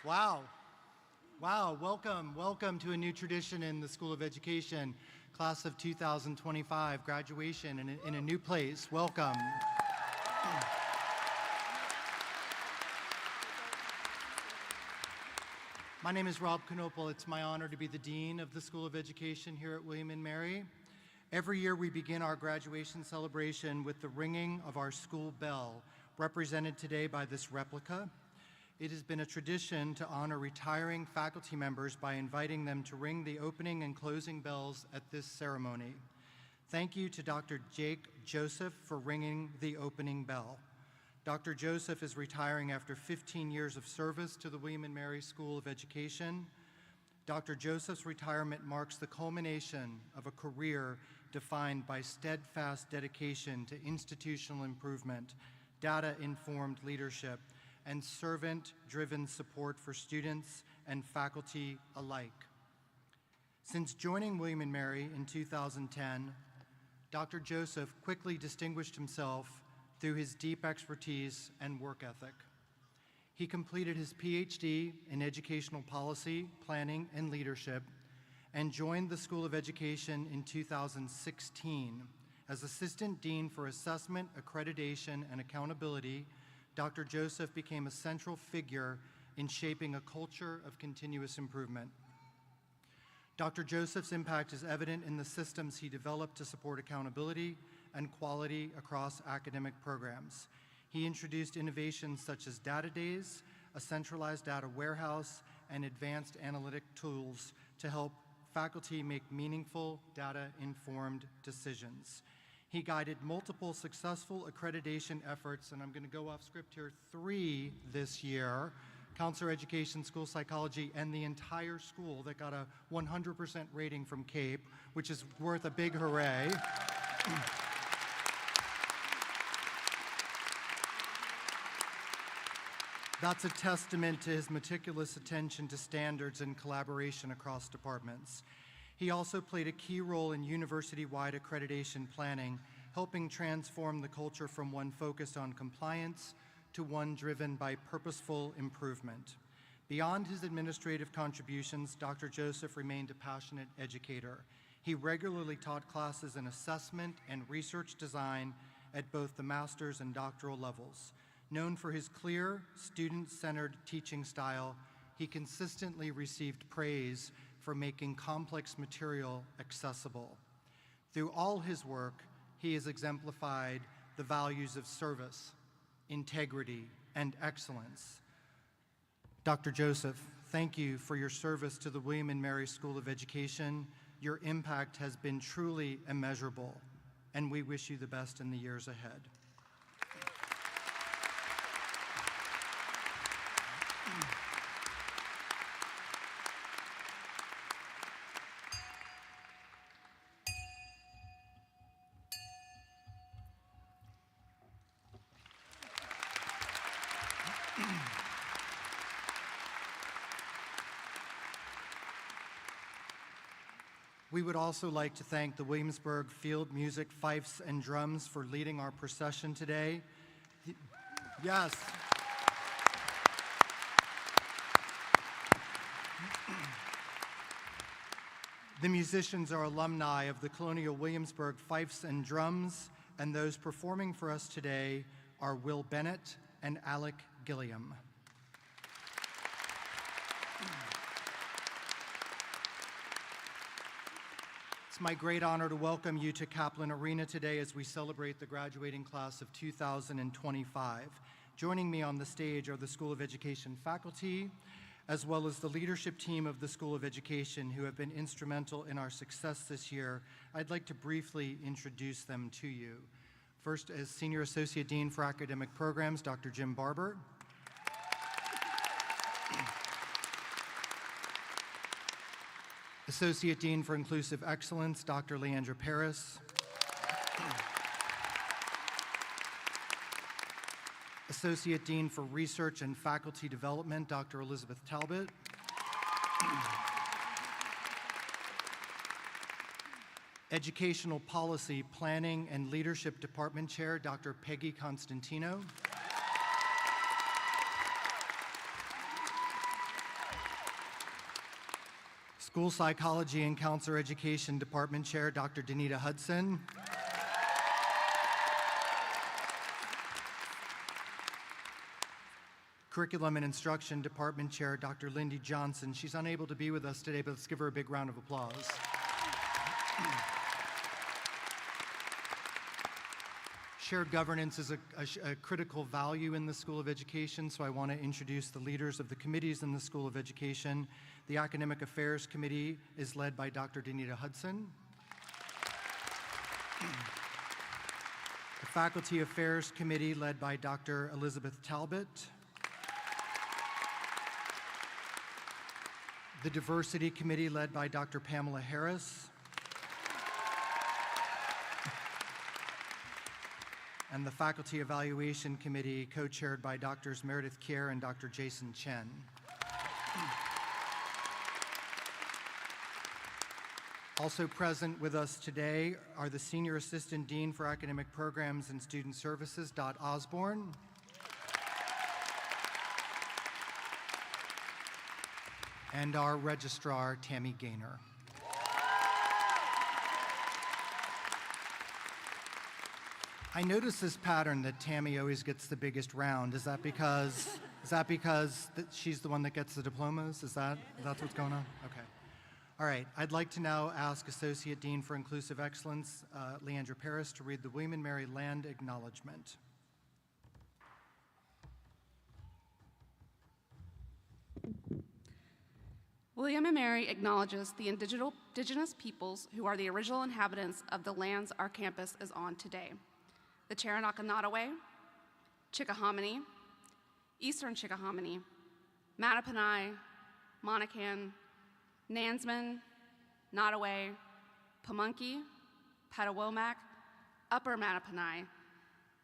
Wow. Wow, welcome to a new tradition in the School of Education, class of 2025, graduation in a new place. Welcome. My name is Rob Knopel. It's my honor to be the Dean of the School of Education here at William & Mary. Every year we begin our graduation celebration with the ringing of our school bell, represented today by this replica. It has been a tradition to honor retiring faculty members by inviting them to ring the opening and closing bells at this ceremony. Thank you to Dr. Jake Joseph for ringing the opening bell. Dr. Joseph is retiring after 15 years of service to the William & Mary School of Education. Dr. Joseph's retirement marks the culmination of a career defined by steadfast dedication to institutional improvement, data-informed leadership, and servant-driven support for students and faculty alike. Since joining William & Mary in 2010, Dr. Joseph quickly distinguished himself through his deep expertise and work ethic. He completed his PhD in Educational Policy, Planning, and Leadership, and joined the School of Education in 2016. As Assistant Dean for Assessment, Accreditation, and Accountability, Dr. Joseph became a central figure in shaping a culture of continuous improvement. Dr. Joseph's impact is evident in the systems he developed to support accountability and quality across academic programs. He introduced innovations such as Data Days, a centralized data warehouse, and advanced analytic tools to help faculty make meaningful, data-informed decisions. He guided multiple successful accreditation efforts, and I'm going to go off script here, 3 this year, Counselor Education, School Psychology, and the entire school that got a 100% rating from CAPE, which is worth a big hooray. That's a testament to his meticulous attention to standards and collaboration across departments. He also played a key role in university-wide accreditation planning, helping transform the culture from one focused on compliance to one driven by purposeful improvement. Beyond his administrative contributions, Dr. Joseph remained a passionate educator. He regularly taught classes in assessment and research design at both the master's and doctoral levels. Known for his clear, student-centered teaching style, he consistently received praise for making complex material accessible. Through all his work, he has exemplified the values of service, integrity, and excellence. Dr. Joseph, thank you for your service to the William & Mary School of Education. Your impact has been truly immeasurable, and we wish you the best in the years ahead. We would also like to thank the Williamsburg Field Music Fifes and Drums for leading our procession today. Yes. The musicians are alumni of the Colonial Williamsburg Fifes and Drums, and those performing for us today are Will Bennett and Alec Gilliam. It's my great honor to welcome you to Kaplan Arena today as we celebrate the graduating class of 2025. Joining me on the stage are the School of Education faculty, as well as the leadership team of the School of Education who have been instrumental in our success this year. I'd like to briefly introduce them to you. First, as Senior Associate Dean for Academic Programs, Dr. Jim Barber. Associate Dean for Inclusive Excellence, Dr. Leandra Paris. Associate Dean for Research and Faculty Development, Dr. Elizabeth Talbot. Educational Policy, Planning, and Leadership Department Chair, Dr. Peggy Constantino. School Psychology and Counselor Education Department Chair, Dr. Danita Hudson. Curriculum and Instruction Department Chair, Dr. Lindy Johnson. She's unable to be with us today, but let's give her a big round of applause. Shared governance is a critical value in the School of Education, so I want to introduce the leaders of the committees in the School of Education. The Academic Affairs Committee is led by Dr. Danita Hudson. The Faculty Affairs Committee led by Dr. Elizabeth Talbot. The Diversity Committee led by Dr. Pamela Harris. And the Faculty Evaluation Committee co-chaired by Drs. Meredith Kier and Dr. Jason Chen. Also present with us today are the Senior Assistant Dean for Academic Programs and Student Services, Dot Osborne. And our Registrar, Tammy Gaynor. I notice this pattern that Tammy always gets the biggest round. Is that because she's the one that gets the diplomas? That's what's going on? Okay. All right. I'd like to now ask Associate Dean for Inclusive Excellence, Leandra Paris, to read the William & Mary Land Acknowledgement. William & Mary acknowledges the indigenous peoples who are the original inhabitants of the lands our campus is on today. The Cherokee-Nottoway, Chickahominy, Eastern Chickahominy, Mattaponi, Monacan, Nansemond, Nottoway, Pamunkey, Petawomack, Upper Mattaponi,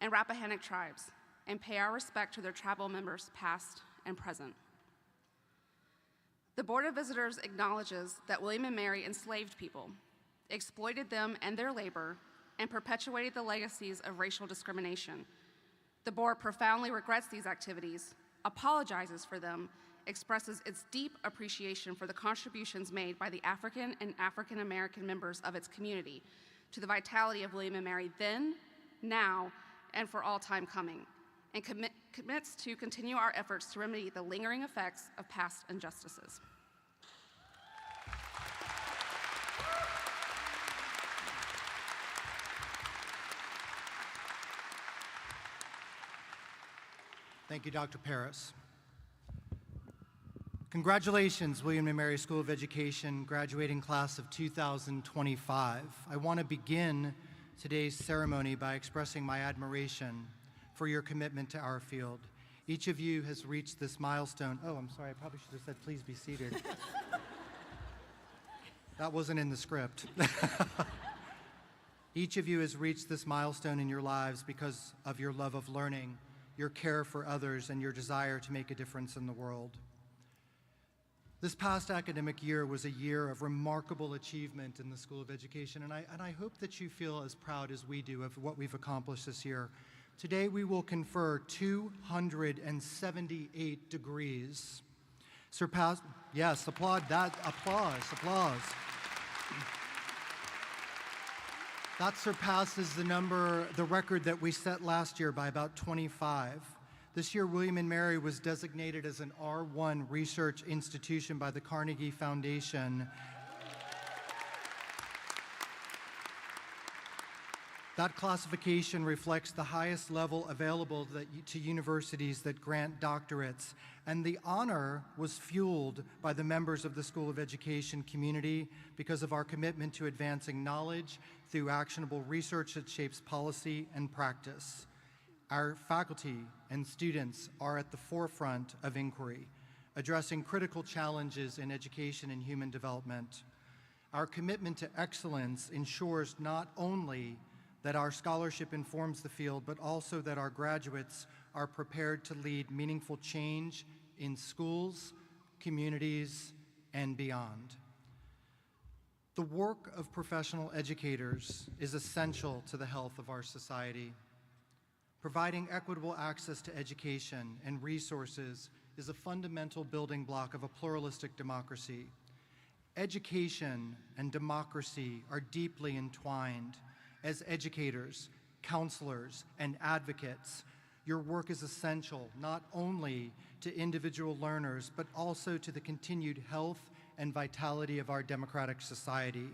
and Rappahannock tribes, and pay our respect to their tribal members past and present. The Board of Visitors acknowledges that William & Mary enslaved people, exploited them and their labor, and perpetuated the legacies of racial discrimination. The board profoundly regrets these activities, apologizes for them, expresses its deep appreciation for the contributions made by the African and African American members of its community to the vitality of William & Mary then, now, and for all time coming, and commits to continue our efforts to remedy the lingering effects of past injustices. Thank you, Dr. Paris. Congratulations, William & Mary School of Education, graduating class of 2025. I want to begin today's ceremony by expressing my admiration for your commitment to our field. Each of you has reached this milestone. Oh, I'm sorry, I probably should have said, please be seated. That wasn't in the script. Each of you has reached this milestone in your lives because of your love of learning, your care for others, and your desire to make a difference in the world. This past academic year was a year of remarkable achievement in the School of Education, and I hope that you feel as proud as we do of what we've accomplished this year. Today we will confer 278 degrees. Yes, applaud that, applause. That surpasses the record that we set last year by about 25. This year, William & Mary was designated as an R1 research institution by the Carnegie Foundation. That classification reflects the highest level available to universities that grant doctorates, and the honor was fueled by the members of the School of Education community because of our commitment to advancing knowledge through actionable research that shapes policy and practice. Our faculty and students are at the forefront of inquiry, addressing critical challenges in education and human development. Our commitment to excellence ensures not only that our scholarship informs the field, but also that our graduates are prepared to lead meaningful change in schools, communities, and beyond. The work of professional educators is essential to the health of our society. Providing equitable access to education and resources is a fundamental building block of a pluralistic democracy. Education and democracy are deeply entwined. As educators, counselors, and advocates, your work is essential not only to individual learners, but also to the continued health and vitality of our democratic society.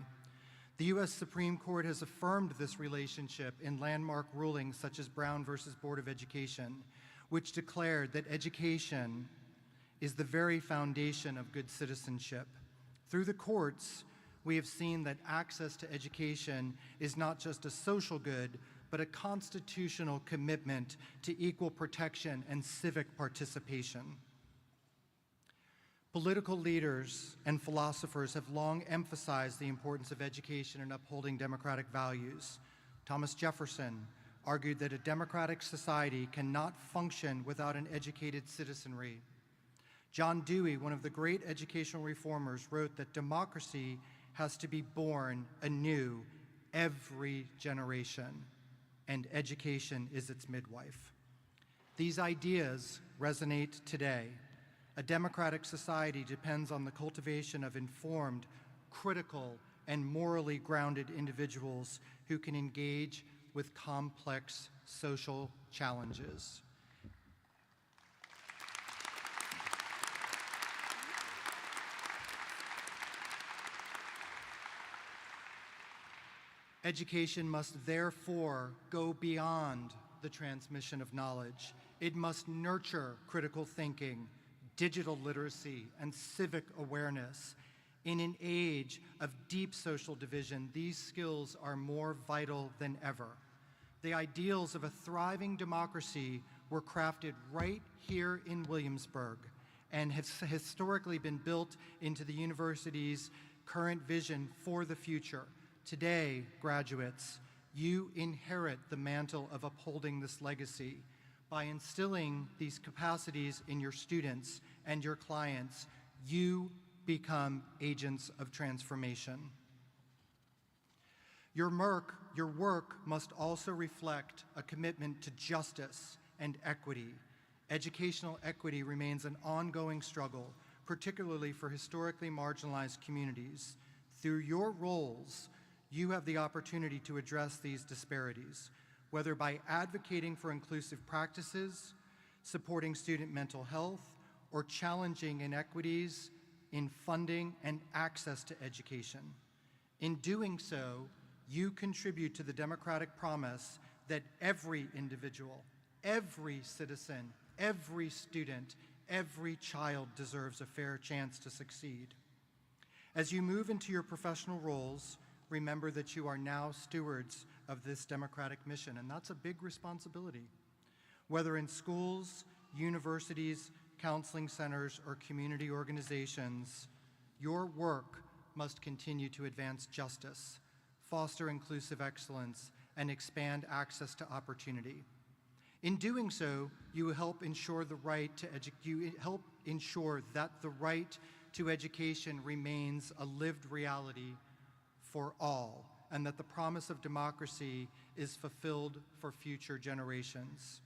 The U.S. Supreme Court has affirmed this relationship in landmark rulings such as Brown versus Board of Education, which declared that education is the very foundation of good citizenship. Through the courts, we have seen that access to education is not just a social good, but a constitutional commitment to equal protection and civic participation. Political leaders and philosophers have long emphasized the importance of education in upholding democratic values. Thomas Jefferson argued that a democratic society cannot function without an educated citizenry. John Dewey, one of the great educational reformers, wrote that democracy has to be born anew every generation, and education is its midwife. These ideas resonate today. A democratic society depends on the cultivation of informed, critical, and morally grounded individuals who can engage with complex social challenges. Education must therefore go beyond the transmission of knowledge. It must nurture critical thinking, digital literacy, and civic awareness. In an age of deep social division, these skills are more vital than ever. The ideals of a thriving democracy were crafted right here in Williamsburg and have historically been built into the university's current vision for the future. Today, graduates, you inherit the mantle of upholding this legacy. By instilling these capacities in your students and your clients, you become agents of transformation. Your work must also reflect a commitment to justice and equity. Educational equity remains an ongoing struggle, particularly for historically marginalized communities. Through your roles, you have the opportunity to address these disparities, whether by advocating for inclusive practices, supporting student mental health, or challenging inequities in funding and access to education. In doing so, you contribute to the democratic promise that every individual, every citizen, every student, every child deserves a fair chance to succeed. As you move into your professional roles, remember that you are now stewards of this democratic mission, and that's a big responsibility. Whether in schools, universities, counseling centers, or community organizations, your work must continue to advance justice, foster inclusive excellence, and expand access to opportunity. In doing so, you help ensure that the right to education remains a lived reality for all, and that the promise of democracy is fulfilled for future generations.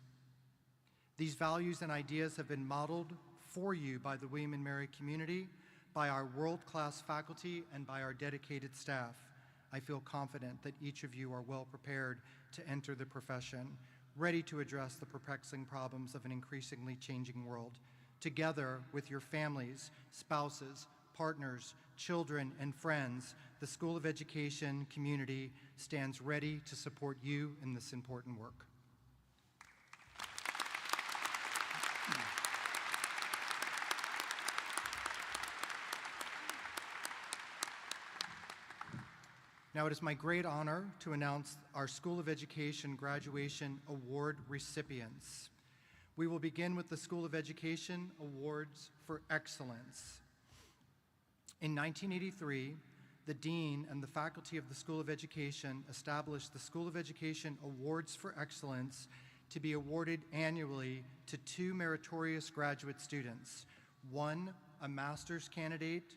These values and ideas have been modeled for you by the William & Mary community, by our world-class faculty, and by our dedicated staff. I feel confident that each of you are well prepared to enter the profession, ready to address the perplexing problems of an increasingly changing world. Together with your families, spouses, partners, children, and friends, the School of Education community stands ready to support you in this important work. Now, it is my great honor to announce our School of Education Graduation Award recipients. We will begin with the School of Education Awards for Excellence. In 1983, the Dean and the faculty of the School of Education established the School of Education Awards for Excellence to be awarded annually to two meritorious graduate students, one a master's candidate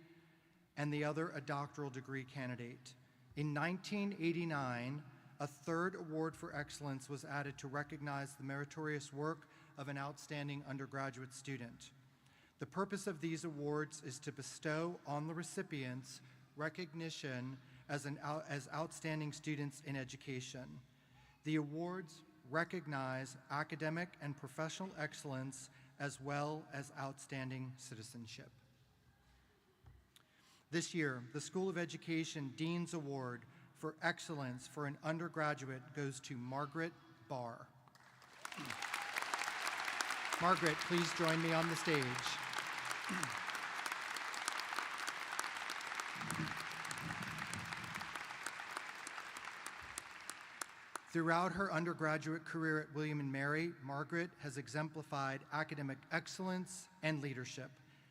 and the other a doctoral degree candidate. In 1989, a third award for excellence was added to recognize the meritorious work of an outstanding undergraduate student. The purpose of these awards is to bestow on the recipients recognition as outstanding students in education. The awards recognize academic and professional excellence as well as outstanding citizenship. This year, the School of Education Dean's Award for Excellence for an undergraduate goes to Margaret Barr. Margaret, please join me on the stage. Throughout her undergraduate career at William & Mary, Margaret has exemplified academic excellence and leadership.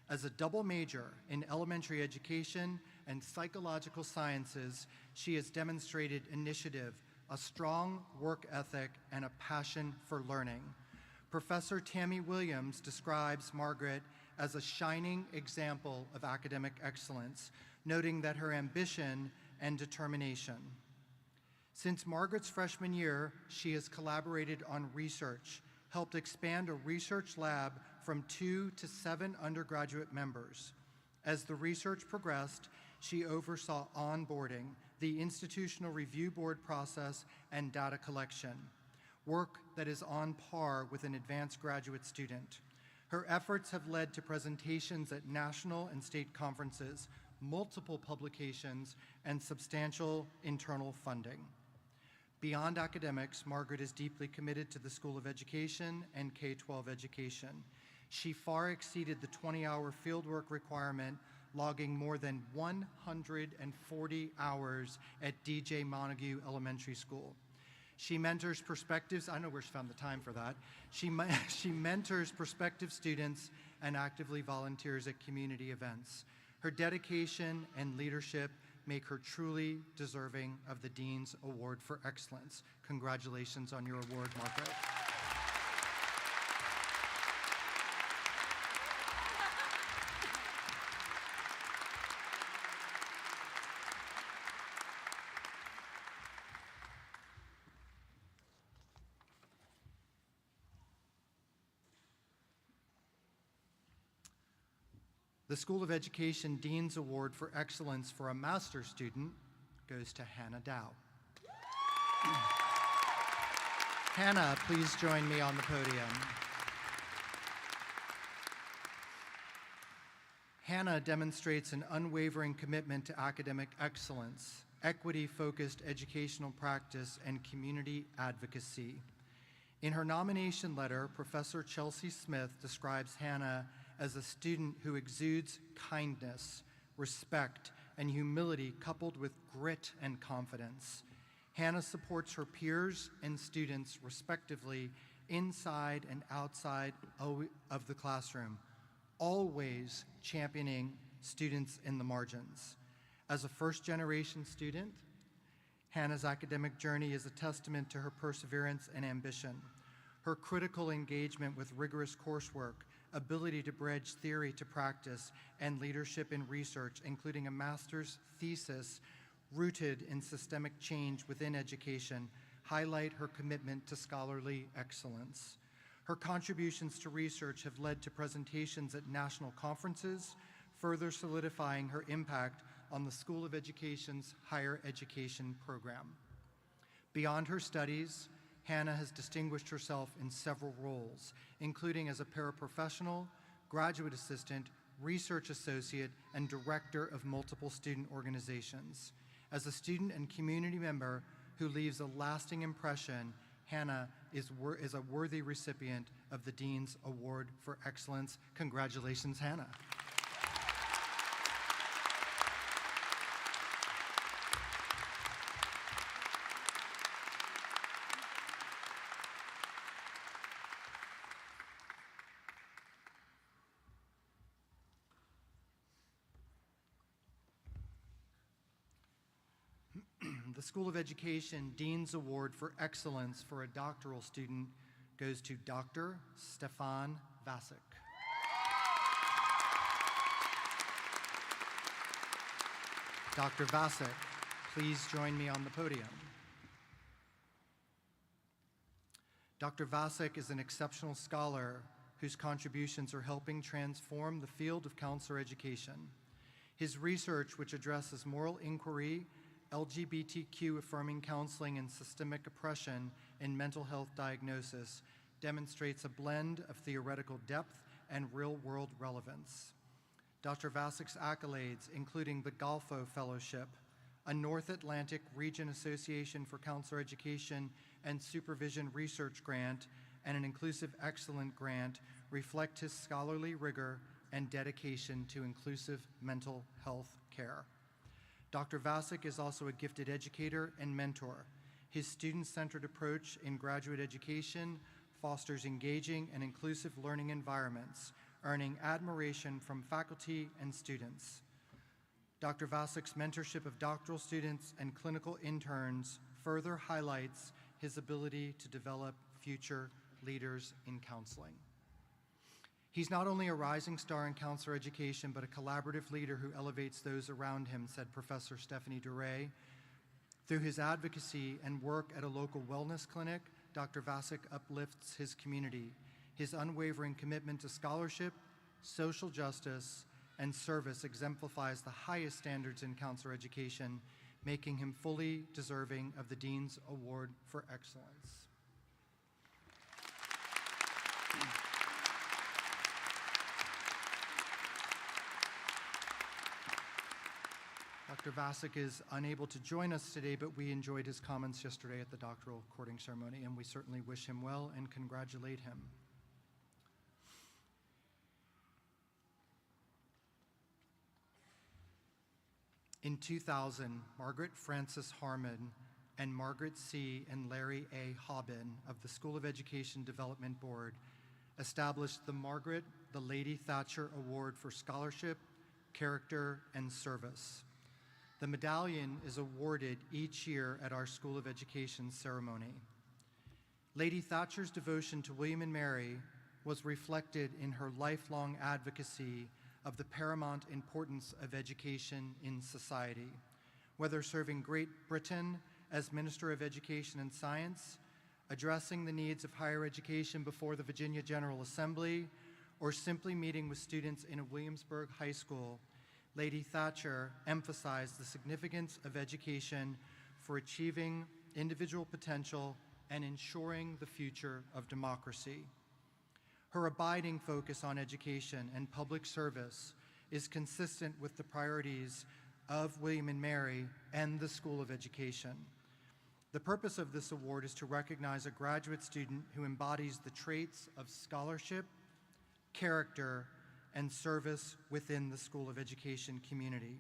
As a double major in elementary education and psychological sciences, she has demonstrated initiative, a strong work ethic, and a passion for learning. Professor Tammy Williams describes Margaret as a shining example of academic excellence, noting that her ambition and determination. Since Margaret's freshman year, she has collaborated on research, helped expand a research lab from 2 to 7 undergraduate members. As the research progressed, she oversaw onboarding, the institutional review board process, and data collection, work that is on par with an advanced graduate student. Her efforts have led to presentations at national and state conferences, multiple publications, and substantial internal funding. Beyond academics, Margaret is deeply committed to the School of Education and K-12 education. She far exceeded the 20-hour fieldwork requirement, logging more than 140 hours at DJ Montague Elementary School. She mentors prospectives, I know where she found the time for that. She mentors prospective students and actively volunteers at community events. Her dedication and leadership make her truly deserving of the Dean's Award for Excellence. Congratulations on your award, Margaret. The School of Education Dean's Award for Excellence for a master's student goes to Hannah Dow. Hannah, please join me on the podium. Hannah demonstrates an unwavering commitment to academic excellence, equity-focused educational practice, and community advocacy. In her nomination letter, Professor Chelsea Smith describes Hannah as a student who exudes kindness, respect, and humility coupled with grit and confidence. Hannah supports her peers and students respectively inside and outside of the classroom, always championing students in the margins. As a first-generation student, Hannah's academic journey is a testament to her perseverance and ambition. Her critical engagement with rigorous coursework, ability to bridge theory to practice, and leadership in research, including a master's thesis rooted in systemic change within education, highlight her commitment to scholarly excellence. Her contributions to research have led to presentations at national conferences, further solidifying her impact on the School of Education's higher education program. Beyond her studies, Hannah has distinguished herself in several roles, including as a paraprofessional, graduate assistant, research associate, and director of multiple student organizations. As a student and community member who leaves a lasting impression, Hannah is a worthy recipient of the Dean's Award for Excellence. Congratulations, Hannah. The School of Education Dean's Award for Excellence for a doctoral student goes to Dr. Stefan Vasek. Dr. Vasek, please join me on the podium. Dr. Vasek is an exceptional scholar whose contributions are helping transform the field of counselor education. His research, which addresses moral inquiry, LGBTQ-affirming counseling, and systemic oppression in mental health diagnosis, demonstrates a blend of theoretical depth and real-world relevance. Dr. Vasek's accolades, including the Galfo Fellowship, a North Atlantic Region Association for Counselor Education and Supervision Research Grant, and an Inclusive Excellence Grant, reflect his scholarly rigor and dedication to inclusive mental health care. Dr. Vasek is also a gifted educator and mentor. His student-centered approach in graduate education fosters engaging and inclusive learning environments, earning admiration from faculty and students. Dr. Vasek's mentorship of doctoral students and clinical interns further highlights his ability to develop future leaders in counseling. He's not only a rising star in counselor education, but a collaborative leader who elevates those around him, said Professor Stephanie Duray. Through his advocacy and work at a local wellness clinic, Dr. Vasek uplifts his community. His unwavering commitment to scholarship, social justice, and service exemplifies the highest standards in counselor education, making him fully deserving of the Dean's Award for Excellence. Dr. Vasek is unable to join us today, but we enjoyed his comments yesterday at the doctoral courting ceremony, and we certainly wish him well and congratulate him. In 2000, Margaret Frances Harmon and Margaret C. and Larry A. Hobbin of the School of Education Development Board established the Margaret the Lady Thatcher Award for Scholarship, Character, and Service. The medallion is awarded each year at our School of Education ceremony. Lady Thatcher's devotion to William and Mary was reflected in her lifelong advocacy of the paramount importance of education in society. Whether serving Great Britain as Minister of Education and Science, addressing the needs of higher education before the Virginia General Assembly, or simply meeting with students in a Williamsburg high school, Lady Thatcher emphasized the significance of education for achieving individual potential and ensuring the future of democracy. Her abiding focus on education and public service is consistent with the priorities of William and Mary and the School of Education. The purpose of this award is to recognize a graduate student who embodies the traits of scholarship, character, and service within the School of Education community.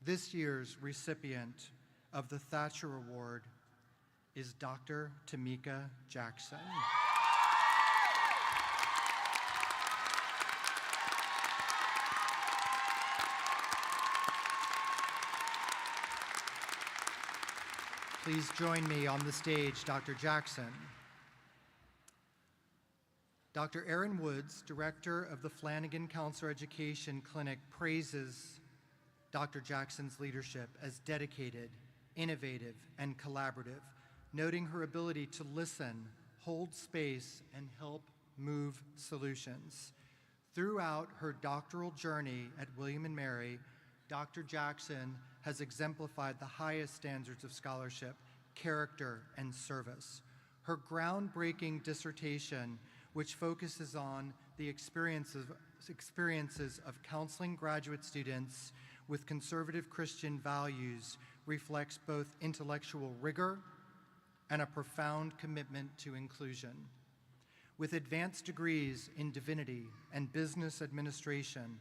This year's recipient of the Thatcher Award is Dr. Tamika Jackson. Please join me on the stage, Dr. Jackson. Dr. Erin Woods, director of the Flanagan Counselor Education Clinic, praises Dr. Jackson's leadership as dedicated, innovative, and collaborative, noting her ability to listen, hold space, and help move solutions. Throughout her doctoral journey at William and Mary, Dr. Jackson has exemplified the highest standards of scholarship, character, and service. Her groundbreaking dissertation, which focuses on the experiences of counseling graduate students with conservative Christian values, reflects both intellectual rigor and a profound commitment to inclusion. With advanced degrees in divinity and business administration,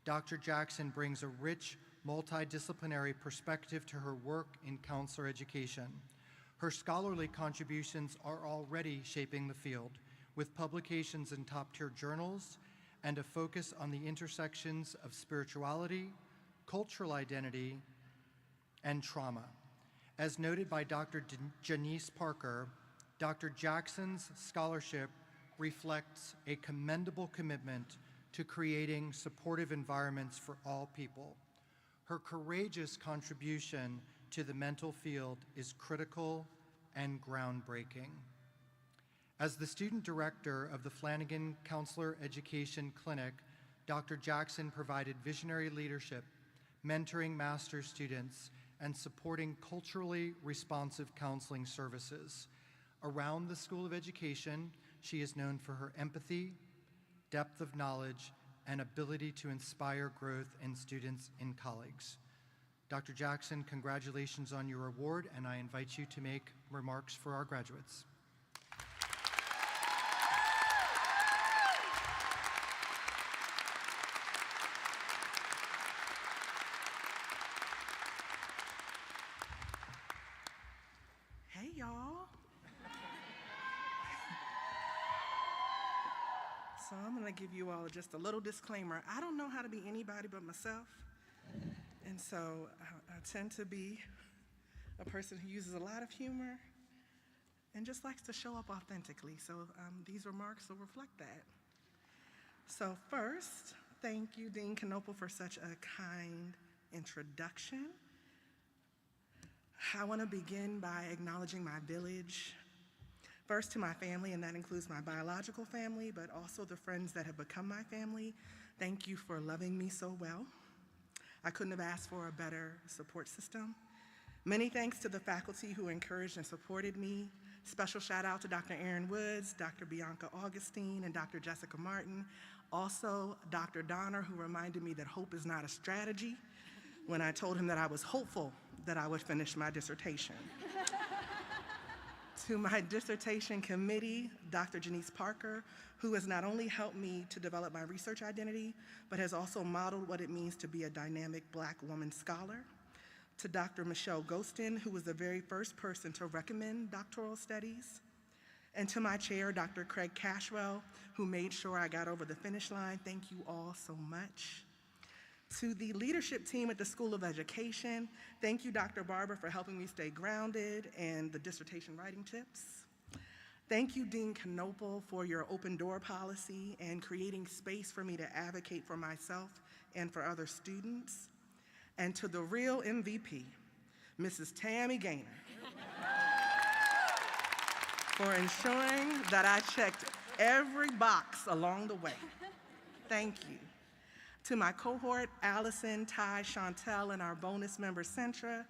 Dr. Jackson brings a rich, multidisciplinary perspective to her work in counselor education. Her scholarly contributions are already shaping the field, with publications in top-tier journals and a focus on the intersections of spirituality, cultural identity, and trauma. As noted by Dr. Janice Parker, Dr. Jackson's scholarship reflects a commendable commitment to creating supportive environments for all people. Her courageous contribution to the mental field is critical and groundbreaking. As the student director of the Flanagan Counselor Education Clinic, Dr. Jackson provided visionary leadership, mentoring master's students, and supporting culturally responsive counseling services. Around the School of Education, she is known for her empathy, depth of knowledge, and ability to inspire growth in students and colleagues. Dr. Jackson, congratulations on your award, and I invite you to make remarks for our graduates. Hey, y'all. So I'm going to give you all just a little disclaimer. I don't know how to be anybody but myself. And so I tend to be a person who uses a lot of humor and just likes to show up authentically. So these remarks will reflect that. So first, thank you, Dean Knoepel, for such a kind introduction. I want to begin by acknowledging my village. First to my family, and that includes my biological family, but also the friends that have become my family. Thank you for loving me so well. I couldn't have asked for a better support system. Many thanks to the faculty who encouraged and supported me. Special shout out to Dr. Aaron Woods, Dr. Bianca Augustine, and Dr. Jessica Martin. Also, Dr. Donner, who reminded me that hope is not a strategy when I told him that I was hopeful that I would finish my dissertation. To my dissertation committee, Dr. Janice Parker, who has not only helped me to develop my research identity, but has also modeled what it means to be a dynamic Black woman scholar. To Dr. Michelle Ghostin, who was the very first person to recommend doctoral studies. And to my chair, Dr. Craig Cashwell, who made sure I got over the finish line. Thank you all so much. To the leadership team at the School of Education, thank you, Dr. Barber, for helping me stay grounded and the dissertation writing tips. Thank you, Dean Knoepel, for your open door policy and creating space for me to advocate for myself and for other students. And to the real MVP, Mrs. Tammy Gaynor, for ensuring that I checked every box along the way. Thank you. To my cohort, Allison, Ty, Chantel, and our bonus member, Centra,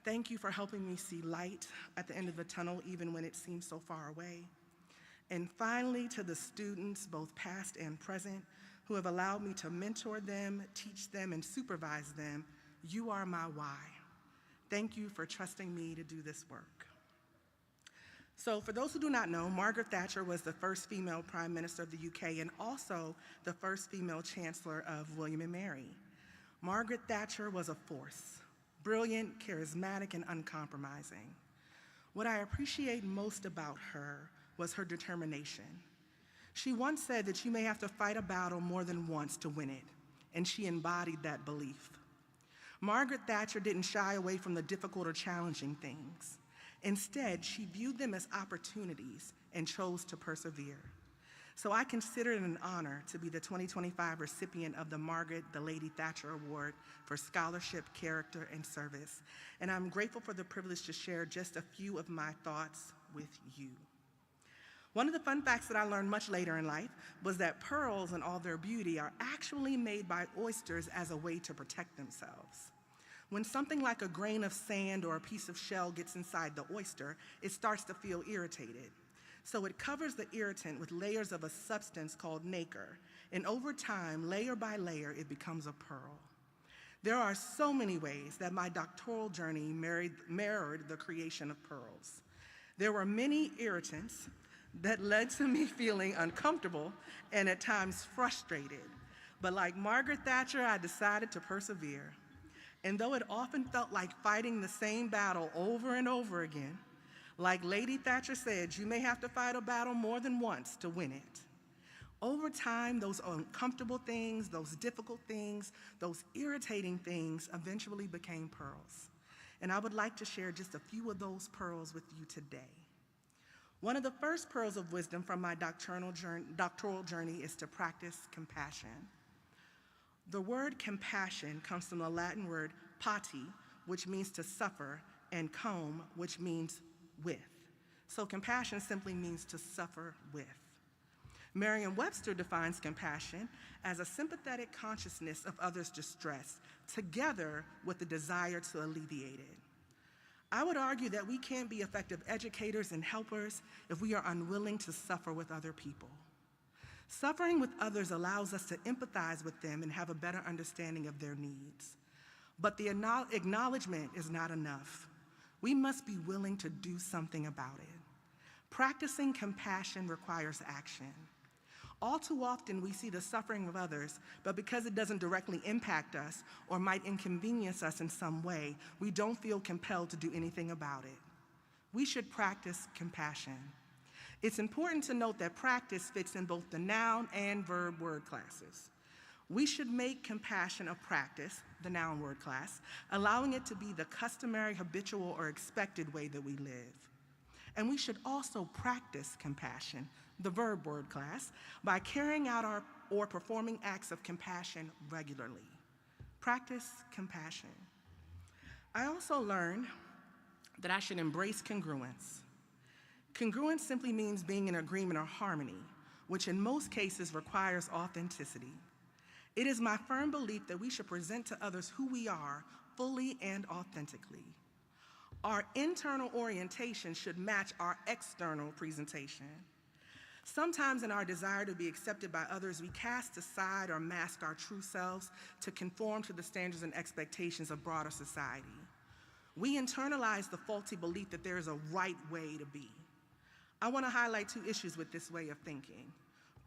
thank you for helping me see light at the end of the tunnel, even when it seems so far away. And finally, to the students, both past and present, who have allowed me to mentor them, teach them, and supervise them, you are my why. Thank you for trusting me to do this work. So for those who do not know, Margaret Thatcher was the first female Prime Minister of the UK and also the first female Chancellor of William & Mary. Margaret Thatcher was a force, brilliant, charismatic, and uncompromising. What I appreciate most about her was her determination. She once said that you may have to fight a battle more than once to win it, and she embodied that belief. Margaret Thatcher didn't shy away from the difficult or challenging things. Instead, she viewed them as opportunities and chose to persevere. So I consider it an honor to be the 2025 recipient of the Margaret the Lady Thatcher Award for Scholarship, Character, and Service. And I'm grateful for the privilege to share just a few of my thoughts with you. One of the fun facts that I learned much later in life was that pearls in all their beauty are actually made by oysters as a way to protect themselves. When something like a grain of sand or a piece of shell gets inside the oyster, it starts to feel irritated. So it covers the irritant with layers of a substance called nacre, and over time, layer by layer, it becomes a pearl. There are so many ways that my doctoral journey mirrored the creation of pearls. There were many irritants that led to me feeling uncomfortable and at times frustrated. But like Margaret Thatcher, I decided to persevere. And though it often felt like fighting the same battle over and over again, like Lady Thatcher said, you may have to fight a battle more than once to win it. Over time, those uncomfortable things, those difficult things, those irritating things eventually became pearls. And I would like to share just a few of those pearls with you today. One of the first pearls of wisdom from my doctoral journey is to practice compassion. The word compassion comes from the Latin word pati, which means to suffer, and com, which means with. So compassion simply means to suffer with. Merriam-Webster defines compassion as a sympathetic consciousness of others' distress, together with the desire to alleviate it. I would argue that we can't be effective educators and helpers if we are unwilling to suffer with other people. Suffering with others allows us to empathize with them and have a better understanding of their needs. But the acknowledgement is not enough. We must be willing to do something about it. Practicing compassion requires action. All too often, we see the suffering of others, but because it doesn't directly impact us or might inconvenience us in some way, we don't feel compelled to do anything about it. We should practice compassion. It's important to note that practice fits in both the noun and verb word classes. We should make compassion a practice, the noun word class, allowing it to be the customary, habitual, or expected way that we live. And we should also practice compassion, the verb word class, by carrying out or performing acts of compassion regularly. Practice compassion. I also learned that I should embrace congruence. Congruence simply means being in agreement or harmony, which in most cases requires authenticity. It is my firm belief that we should present to others who we are fully and authentically. Our internal orientation should match our external presentation. Sometimes in our desire to be accepted by others, we cast aside or mask our true selves to conform to the standards and expectations of broader society. We internalize the faulty belief that there is a right way to be. I want to highlight two issues with this way of thinking.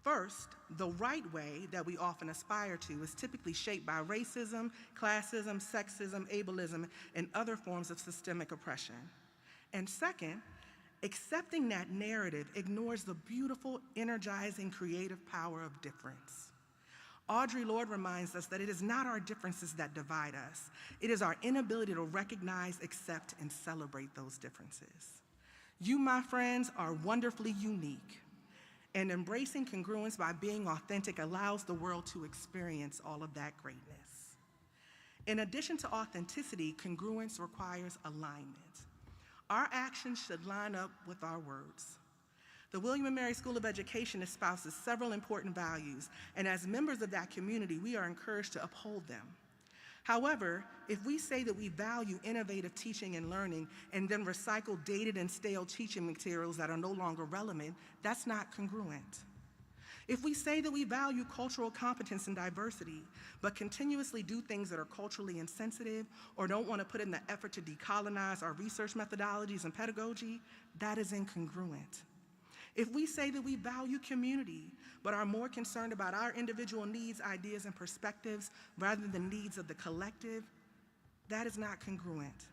First, the right way that we often aspire to is typically shaped by racism, classism, sexism, ableism, and other forms of systemic oppression. And second, accepting that narrative ignores the beautiful, energizing, creative power of difference. Audre Lorde reminds us that it is not our differences that divide us. It is our inability to recognize, accept, and celebrate those differences. You, my friends, are wonderfully unique. And embracing congruence by being authentic allows the world to experience all of that greatness. In addition to authenticity, congruence requires alignment. Our actions should line up with our words. The William & Mary School of Education espouses several important values, and as members of that community, we are encouraged to uphold them. However, if we say that we value innovative teaching and learning and then recycle dated and stale teaching materials that are no longer relevant, that's not congruent. If we say that we value cultural competence and diversity, but continuously do things that are culturally insensitive or don't want to put in the effort to decolonize our research methodologies and pedagogy, that is incongruent. If we say that we value community, but are more concerned about our individual needs, ideas, and perspectives rather than needs of the collective, that is not congruent.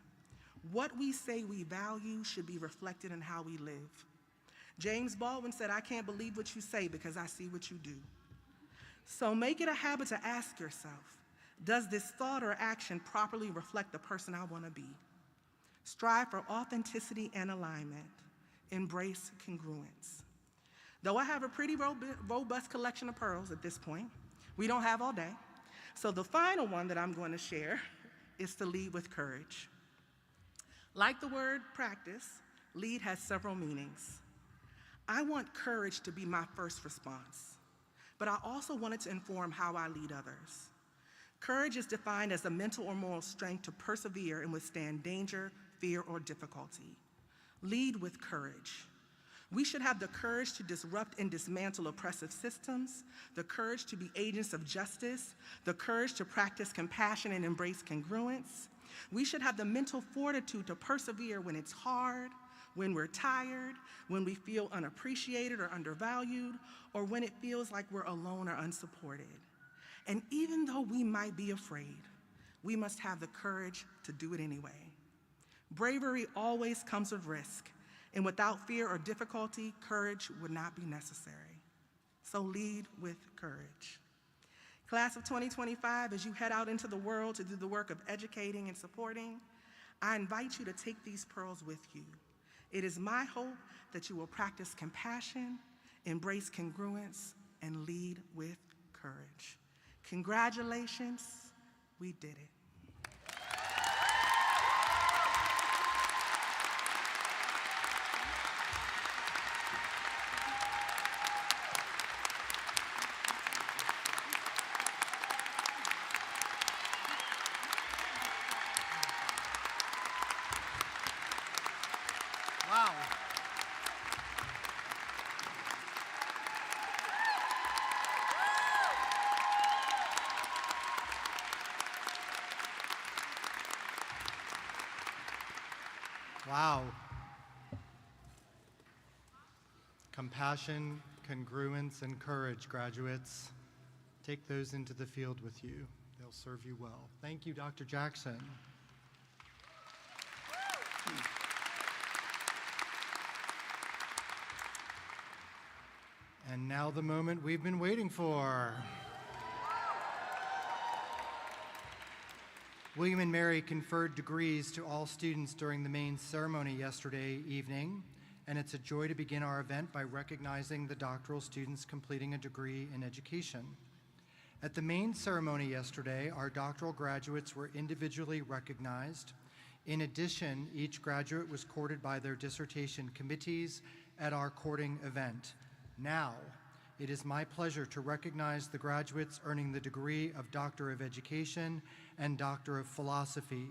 What we say we value should be reflected in how we live. James Baldwin said, "I can't believe what you say because I see what you do." So make it a habit to ask yourself, does this thought or action properly reflect the person I want to be? Strive for authenticity and alignment. Embrace congruence. Though I have a pretty robust collection of pearls at this point, we don't have all day. So the final one that I'm going to share is to lead with courage. Like the word practice, lead has several meanings. I want courage to be my first response, but I also want it to inform how I lead others. Courage is defined as the mental or moral strength to persevere and withstand danger, fear, or difficulty. Lead with courage. We should have the courage to disrupt and dismantle oppressive systems, the courage to be agents of justice, the courage to practice compassion and embrace congruence. We should have the mental fortitude to persevere when it's hard, when we're tired, when we feel unappreciated or undervalued, or when it feels like we're alone or unsupported. And even though we might be afraid, we must have the courage to do it anyway. Bravery always comes with risk, and without fear or difficulty, courage would not be necessary. So lead with courage. Class of 2025, as you head out into the world to do the work of educating and supporting, I invite you to take these pearls with you. It is my hope that you will practice compassion, embrace congruence, and lead with courage. Congratulations, we did it. Wow. Compassion, congruence, and courage, graduates. Take those into the field with you. They'll serve you well. Thank you, Dr. Jackson. And now the moment we've been waiting for. William & Mary conferred degrees to all students during the main ceremony yesterday evening, and it's a joy to begin our event by recognizing the doctoral students completing a degree in education. At the main ceremony yesterday, our doctoral graduates were individually recognized. In addition, each graduate was courted by their dissertation committees at our courting event. Now, it is my pleasure to recognize the graduates earning the degree of Doctor of Education and Doctor of Philosophy.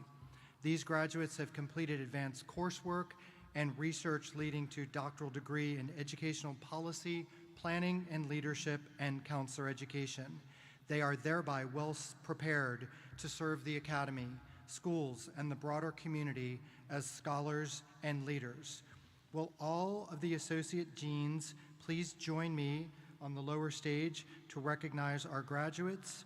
These graduates have completed advanced coursework and research leading to doctoral degree in educational policy, planning and leadership, and counselor education. They are thereby well prepared to serve the academy, schools, and the broader community as scholars and leaders. Will all of the associate deans please join me on the lower stage to recognize our graduates.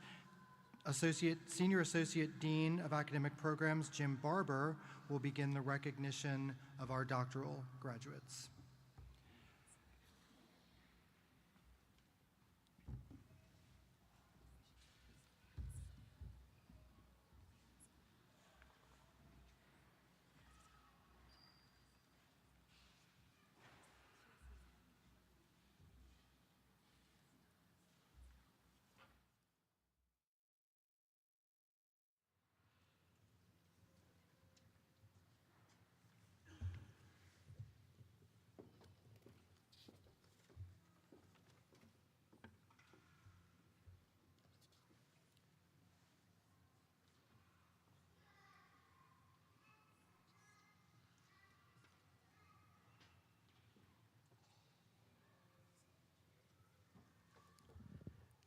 Senior Associate Dean of Academic Programs, Jim Barber, will begin the recognition of our doctoral graduates.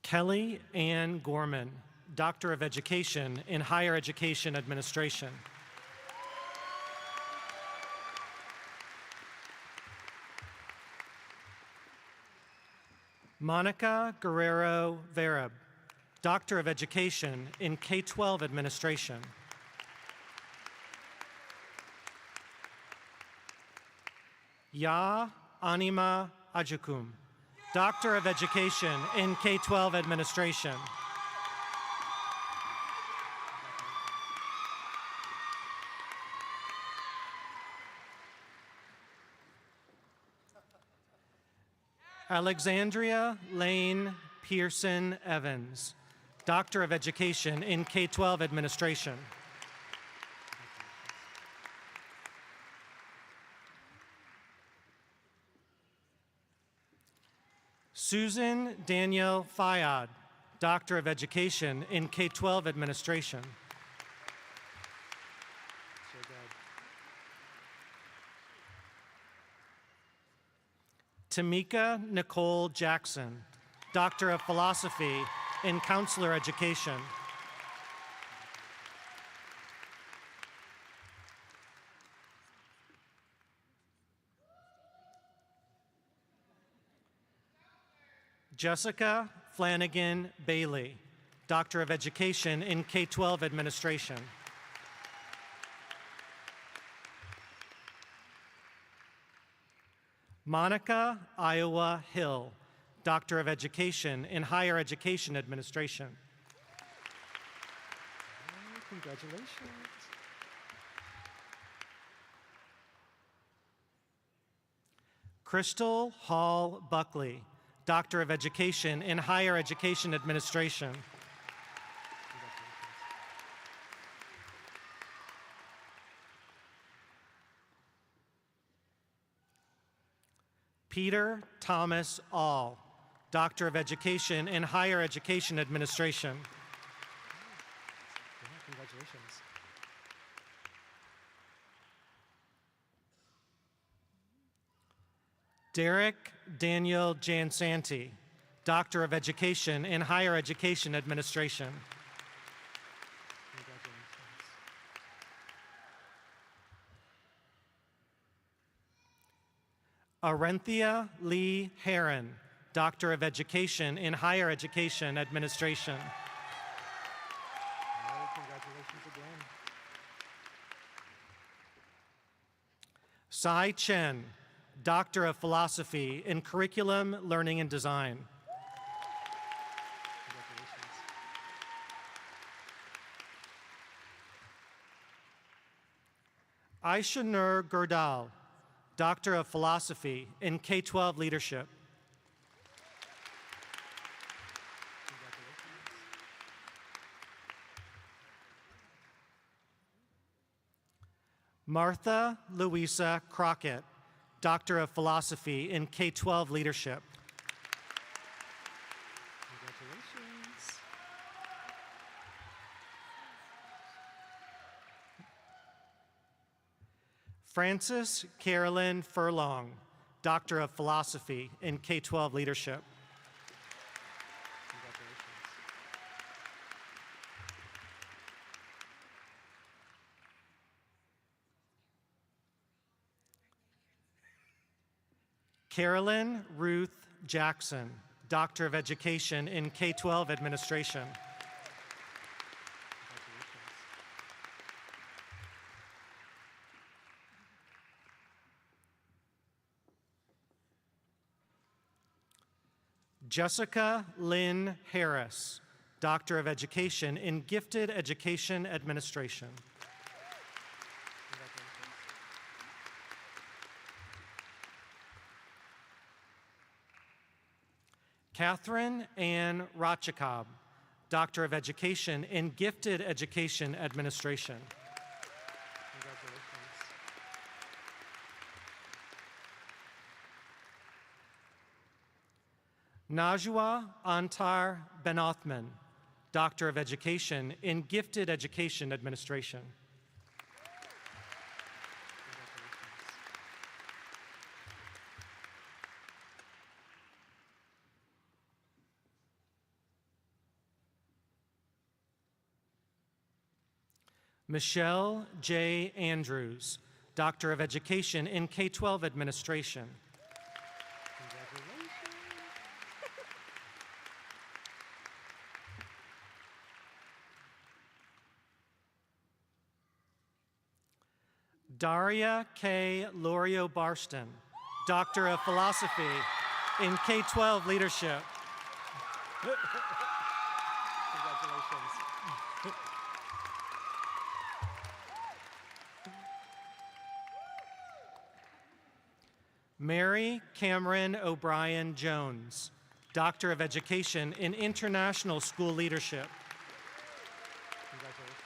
Kelly Ann Gorman, Doctor of Education in Higher Education Administration. Monica Guerrero Vereb, Doctor of Education in K-12 Administration. Ya Anima Ajukum, Doctor of Education in K-12 Administration. Alexandria Lane Pearson Evans, Doctor of Education in K-12 Administration. Susan Danielle Fayad, Doctor of Education in K-12 Administration. Tamika Nicole Jackson, Doctor of Philosophy in Counselor Education. Jessica Flanagan Bailey, Doctor of Education in K-12 Administration. Monica Iowa Hill, Doctor of Education in Higher Education Administration. Congratulations. Crystal Hall Buckley, Doctor of Education in Higher Education Administration. Peter Thomas All, Doctor of Education in Higher Education Administration. Congratulations. Derek Daniel Jansanti, Doctor of Education in Higher Education Administration. Arenthia Lee Heron, Doctor of Education in Higher Education Administration. Congratulations again. Sai Chen, Doctor of Philosophy in Curriculum, Learning, and Design. Aisha Nur Gurdal, Doctor of Philosophy in K-12 Leadership. Martha Louisa Crockett, Doctor of Philosophy in K-12 Leadership. Congratulations. Frances Carolyn Furlong, Doctor of Philosophy in K-12 Leadership. Carolyn Ruth Jackson, Doctor of Education in K-12 Administration. Jessica Lynn Harris, Doctor of Education in Gifted Education Administration. Catherine Ann Rochikob, Doctor of Education in Gifted Education Administration. Najwa Antar Benothman, Doctor of Education in Gifted Education Administration. Michelle J. Andrews, Doctor of Education in K-12 Administration. Daria K. Lorio Barston, Doctor of Philosophy in K-12 Leadership. Congratulations. Mary Cameron O'Brien Jones, Doctor of Education in International School Leadership. Congratulations.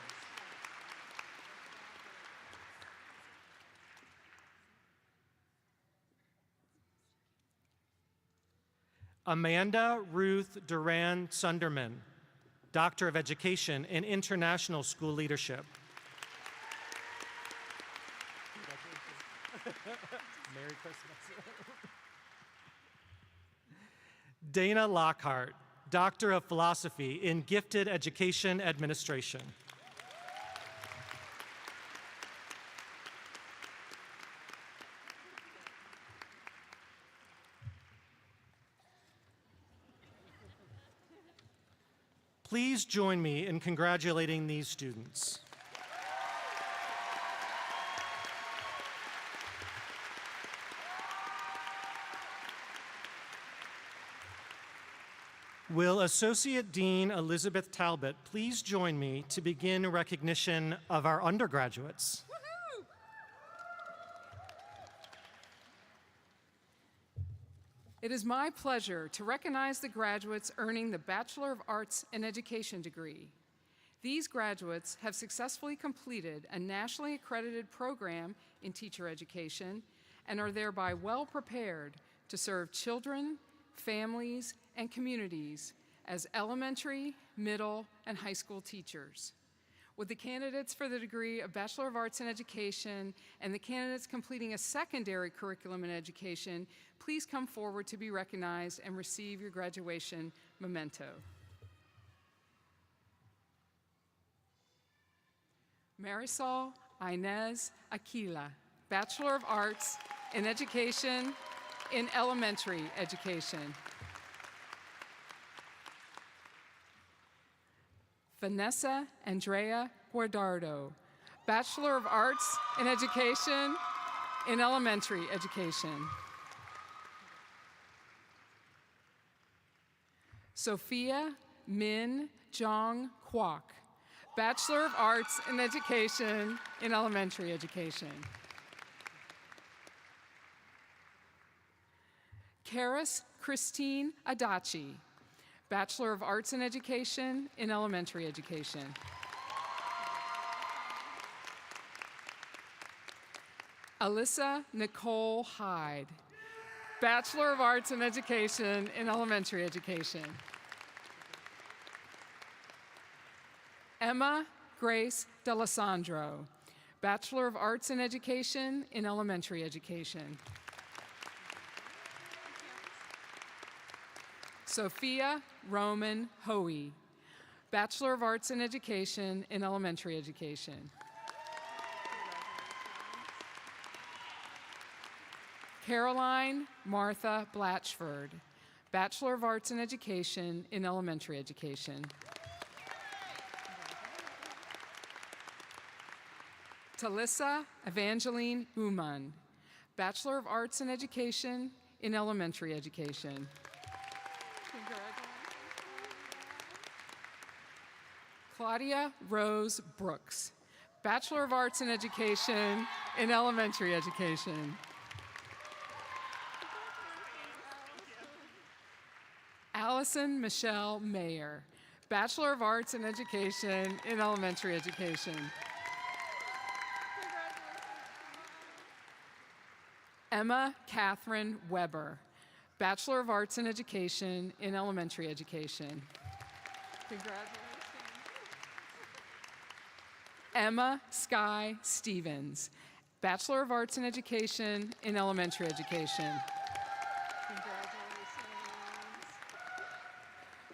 Amanda Ruth Duran Sunderman, Doctor of Education in International School Leadership. Merry Christmas. Dana Lockhart, Doctor of Philosophy in Gifted Education Administration. Please join me in congratulating these students. Will Associate Dean Elizabeth Talbot please join me to begin recognition of our undergraduates? It is my pleasure to recognize the graduates earning the Bachelor of Arts in Education degree. These graduates have successfully completed a nationally accredited program in teacher education and are thereby well prepared to serve children, families, and communities as elementary, middle, and high school teachers. Would the candidates for the degree of Bachelor of Arts in Education and the candidates completing a secondary curriculum in education please come forward to be recognized and receive your graduation memento. Marisol Inez Aquila, Bachelor of Arts in Education, in elementary education. Vanessa Andrea Guardardo, Bachelor of Arts in Education in elementary education. Sophia Min Jong Kwok, Bachelor of Arts in Education in elementary education. Karis Christine Adachi, Bachelor of Arts in Education in elementary education. Alyssa Nicole Hyde, Bachelor of Arts in Education in elementary education. Emma Grace D'Alessandro, Bachelor of Arts in Education in elementary education. Sophia Roman Hoey, Bachelor of Arts in Education in elementary education. Caroline Martha Blatchford, Bachelor of Arts in Education in elementary education. Talissa Evangeline Uman, Bachelor of Arts in Education in elementary education. Claudia Rose Brooks, Bachelor of Arts in Education in elementary education. Allison Michelle Mayer, Bachelor of Arts in Education in elementary education. Emma Catherine Weber, Bachelor of Arts in Education in elementary education. Congratulations. Emma Sky Stevens, Bachelor of Arts in Education in elementary education.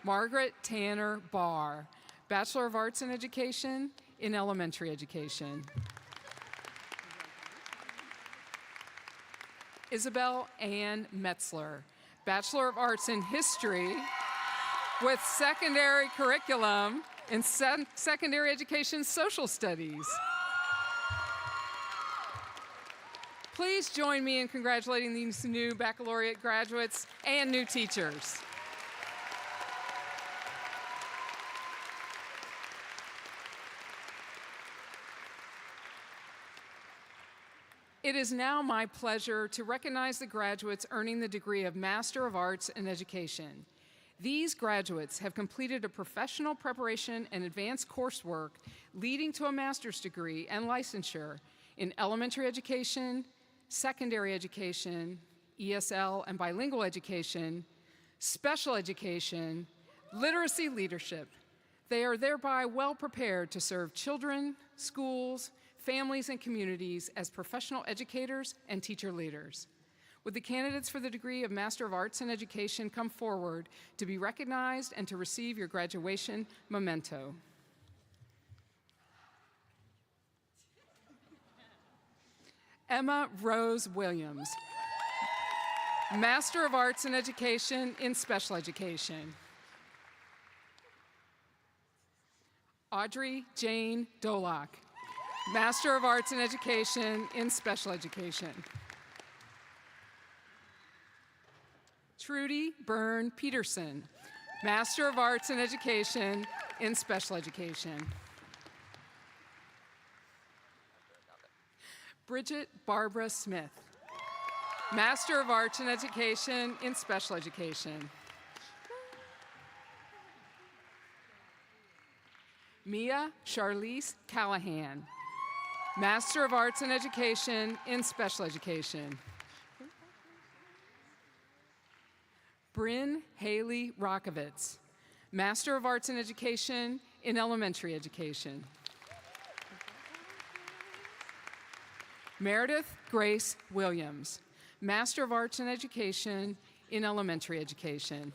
Margaret Tanner Barr, Bachelor of Arts in Education in elementary education. Isabel Ann Metzler, Bachelor of Arts in History with secondary curriculum in secondary education social studies. Please join me in congratulating these new baccalaureate graduates and new teachers. It is now my pleasure to recognize the graduates earning the degree of Master of Arts in Education. These graduates have completed a professional preparation and advanced coursework leading to a master's degree and licensure in elementary education, secondary education, ESL and bilingual education, special education, literacy leadership. They are thereby well prepared to serve children, schools, families, and communities as professional educators and teacher leaders. Would the candidates for the degree of Master of Arts in Education come forward to be recognized and to receive your graduation memento? Emma Rose Williams, Master of Arts in Education in Special Education. Audrey Jane Dolock, Master of Arts in Education in Special Education. Trudy Byrne Peterson, Master of Arts in Education in Special Education. Bridget Barbara Smith, Master of Arts in Education in Special Education. Mia Charlize Callahan, Master of Arts in Education in Special Education. Bryn Haley Rockovitz, Master of Arts in Education in Elementary Education. Meredith Grace Williams, Master of Arts in Education in Elementary Education.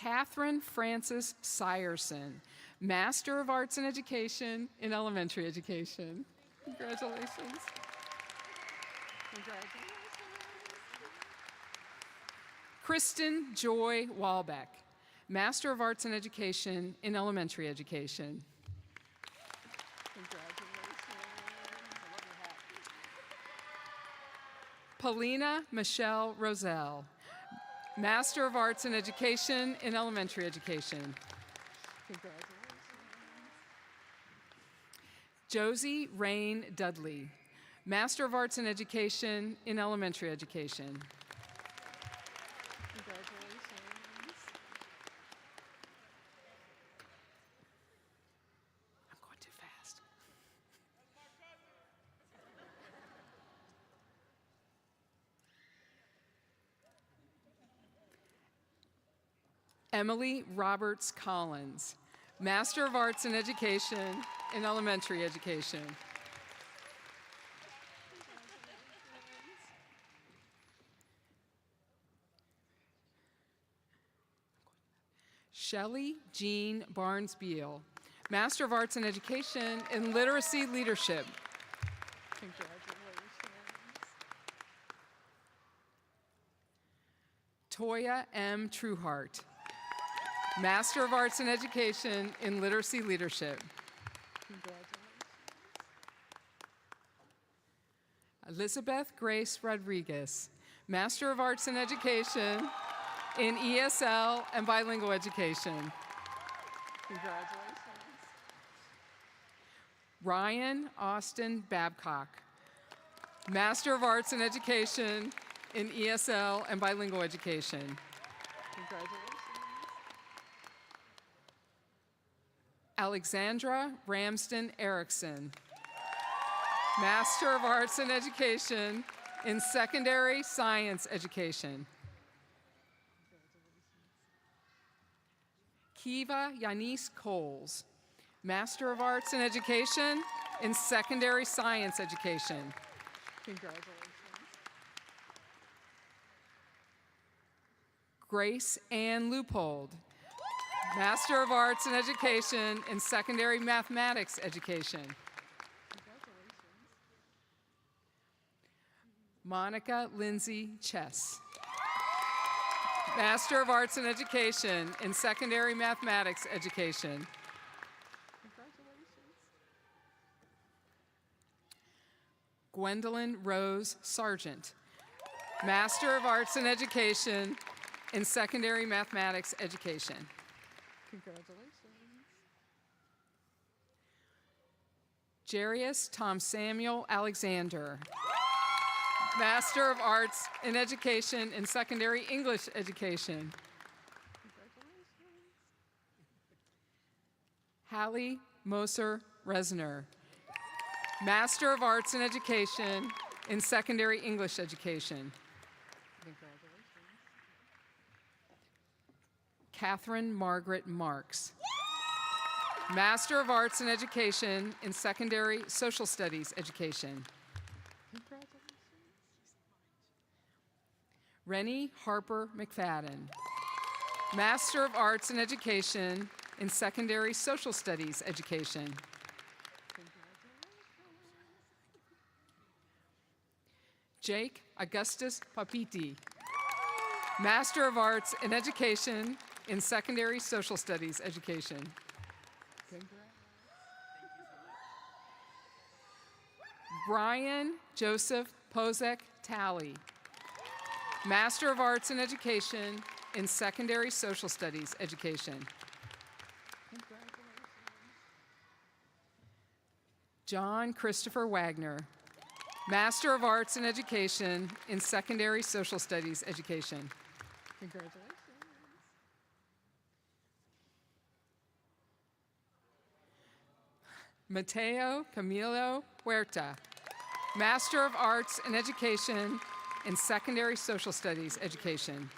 Catherine Frances Syerson, Master of Arts in Education in Elementary Education. Congratulations. Congratulations. Kristen Joy Walbeck, Master of Arts in Education in Elementary Education. Paulina Michelle Roselle, Master of Arts in Education in Elementary Education. Josie Rain Dudley, Master of Arts in Education in Elementary Education. I'm going too fast. Emily Roberts Collins, Master of Arts in Education in Elementary Education. Shelley Jean Barnes-Beal, Master of Arts in Education in Literacy Leadership. Toya M. Trueheart, Master of Arts in Education in Literacy Leadership. Elizabeth Grace Rodriguez, Master of Arts in Education in ESL and Bilingual Education. Congratulations. Ryan Austin Babcock, Master of Arts in Education in ESL and Bilingual Education. Congratulations. Alexandra Ramsden Erickson, Master of Arts in Education in Secondary Science Education. Kiva Yanis Coles, Master of Arts in Education in Secondary Science Education. Congratulations. Grace Ann Leupold, Master of Arts in Education in Secondary Mathematics Education. Monica Lindsay Chess, Master of Arts in Education in Secondary Mathematics Education. Gwendolyn Rose Sargent, Master of Arts in Education in Secondary Mathematics Education. Congratulations. Jarius Tom Samuel Alexander, Master of Arts in Education in Secondary English Education. Hallie Moser Resner, Master of Arts in Education in Secondary English Education. Catherine Margaret Marks, Master of Arts in Education in Secondary Social Studies Education. Rennie Harper McFadden, Master of Arts in Education in Secondary Social Studies Education. Jake Augustus Papiti, Master of Arts in Education in Secondary Social Studies Education. Brian Joseph Pozek Talley, Master of Arts in Education in Secondary Social Studies Education. John Christopher Wagner, Master of Arts in Education in Secondary Social Studies Education. Congratulations. Mateo Camilo Huerta, Master of Arts in Education in Secondary Social Studies Education.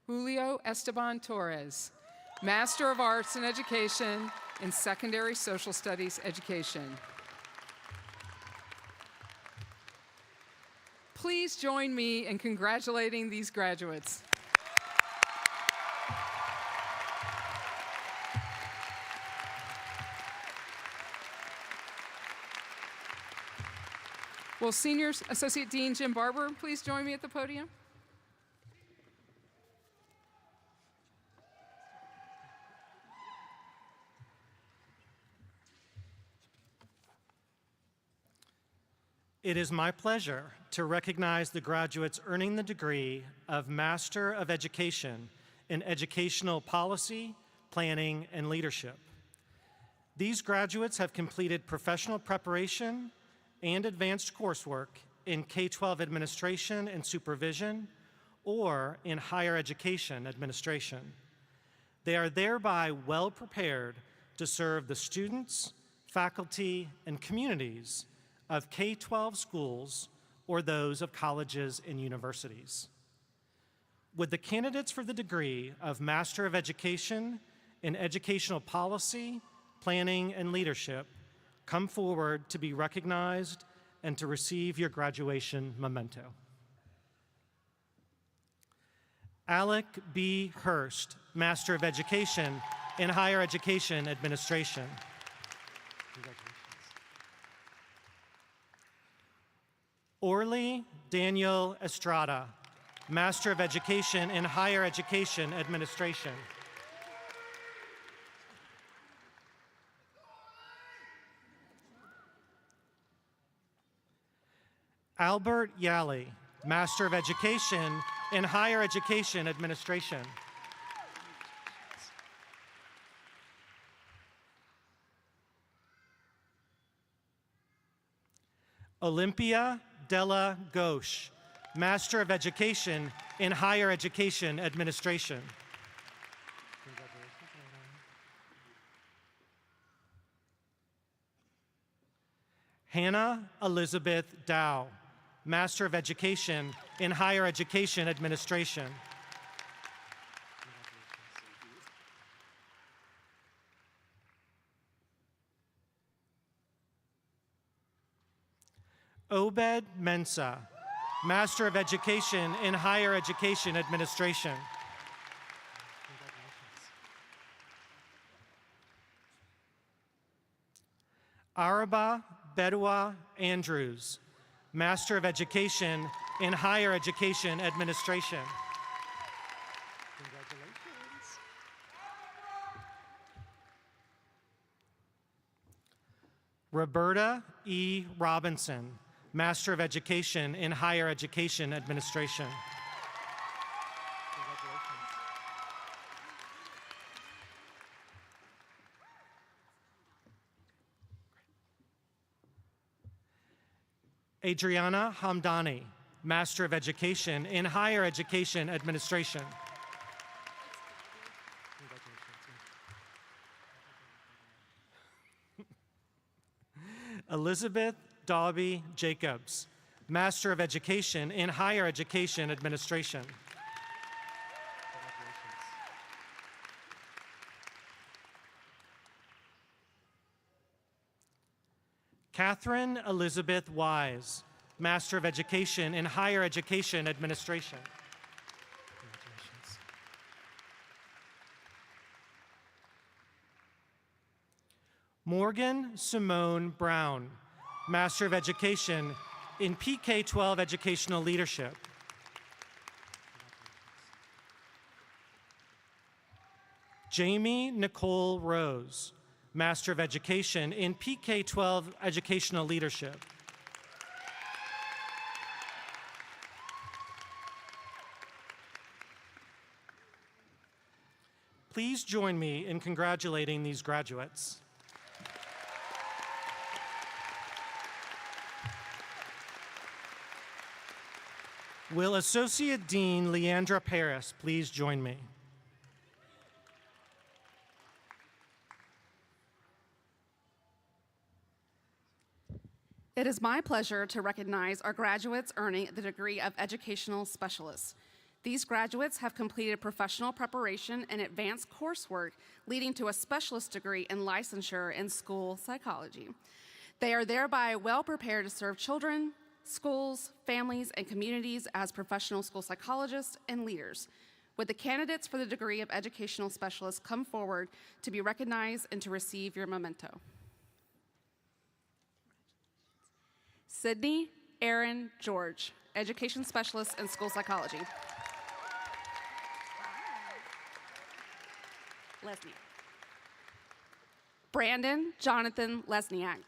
Julio Esteban Torres, Master of Arts in Education in Secondary Social Studies Education. Please join me in congratulating these graduates. Will Senior Associate Dean Jim Barber please join me at the podium? It is my pleasure to recognize the graduates earning the degree of Master of Education in Educational Policy, Planning, and Leadership. These graduates have completed professional preparation and advanced coursework in K-12 administration and supervision or in higher education administration. They are thereby well prepared to serve the students, faculty, and communities of K-12 schools or those of colleges and universities. Would the candidates for the degree of Master of Education in Educational Policy, Planning, and Leadership come forward to be recognized and to receive your graduation memento? Alec B. Hurst, Master of Education in Higher Education Administration. Orly Daniel Estrada, Master of Education in Higher Education Administration. Albert Yali, Master of Education in Higher Education Administration. Olympia Della Ghosh, Master of Education in Higher Education Administration. Hannah Elizabeth Dow, Master of Education in Higher Education Administration. Obed Mensa, Master of Education in Higher Education Administration. Araba Bedwa Andrews, Master of Education in Higher Education Administration. Congratulations. Roberta E. Robinson, Master of Education in Higher Education Administration. Adriana Hamdani, Master of Education in Higher Education Administration. Elizabeth Dobby Jacobs, Master of Education in Higher Education Administration. Catherine Elizabeth Wise, Master of Education in Higher Education Administration. Congratulations. Morgan Simone Brown, Master of Education in PK-12 Educational Leadership. Jamie Nicole Rose, Master of Education in PK-12 Educational Leadership. Please join me in congratulating these graduates. Will Associate Dean Leandra Paris please join me? It is my pleasure to recognize our graduates earning the degree of Educational Specialist. These graduates have completed professional preparation and advanced coursework leading to a specialist degree in licensure in school psychology. They are thereby well prepared to serve children, schools, families, and communities as professional school psychologists and leaders. Would the candidates for the degree of educational specialist come forward to be recognized and to receive your memento? Sydney Aaron George, education specialist in school psychology. Lesniak. Brandon Jonathan Lesniak.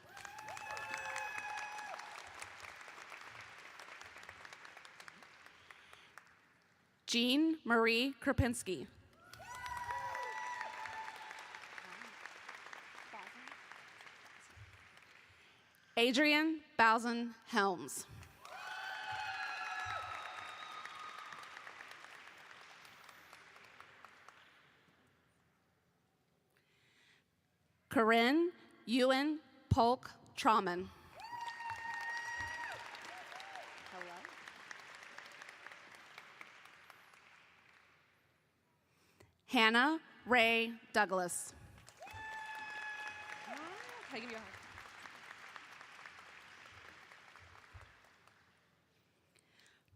Jean Marie Krupinski. Adrian Bowson Helms. Corinne Ewan Polk Trauman. Hannah Ray Douglas. Can I give you a hug?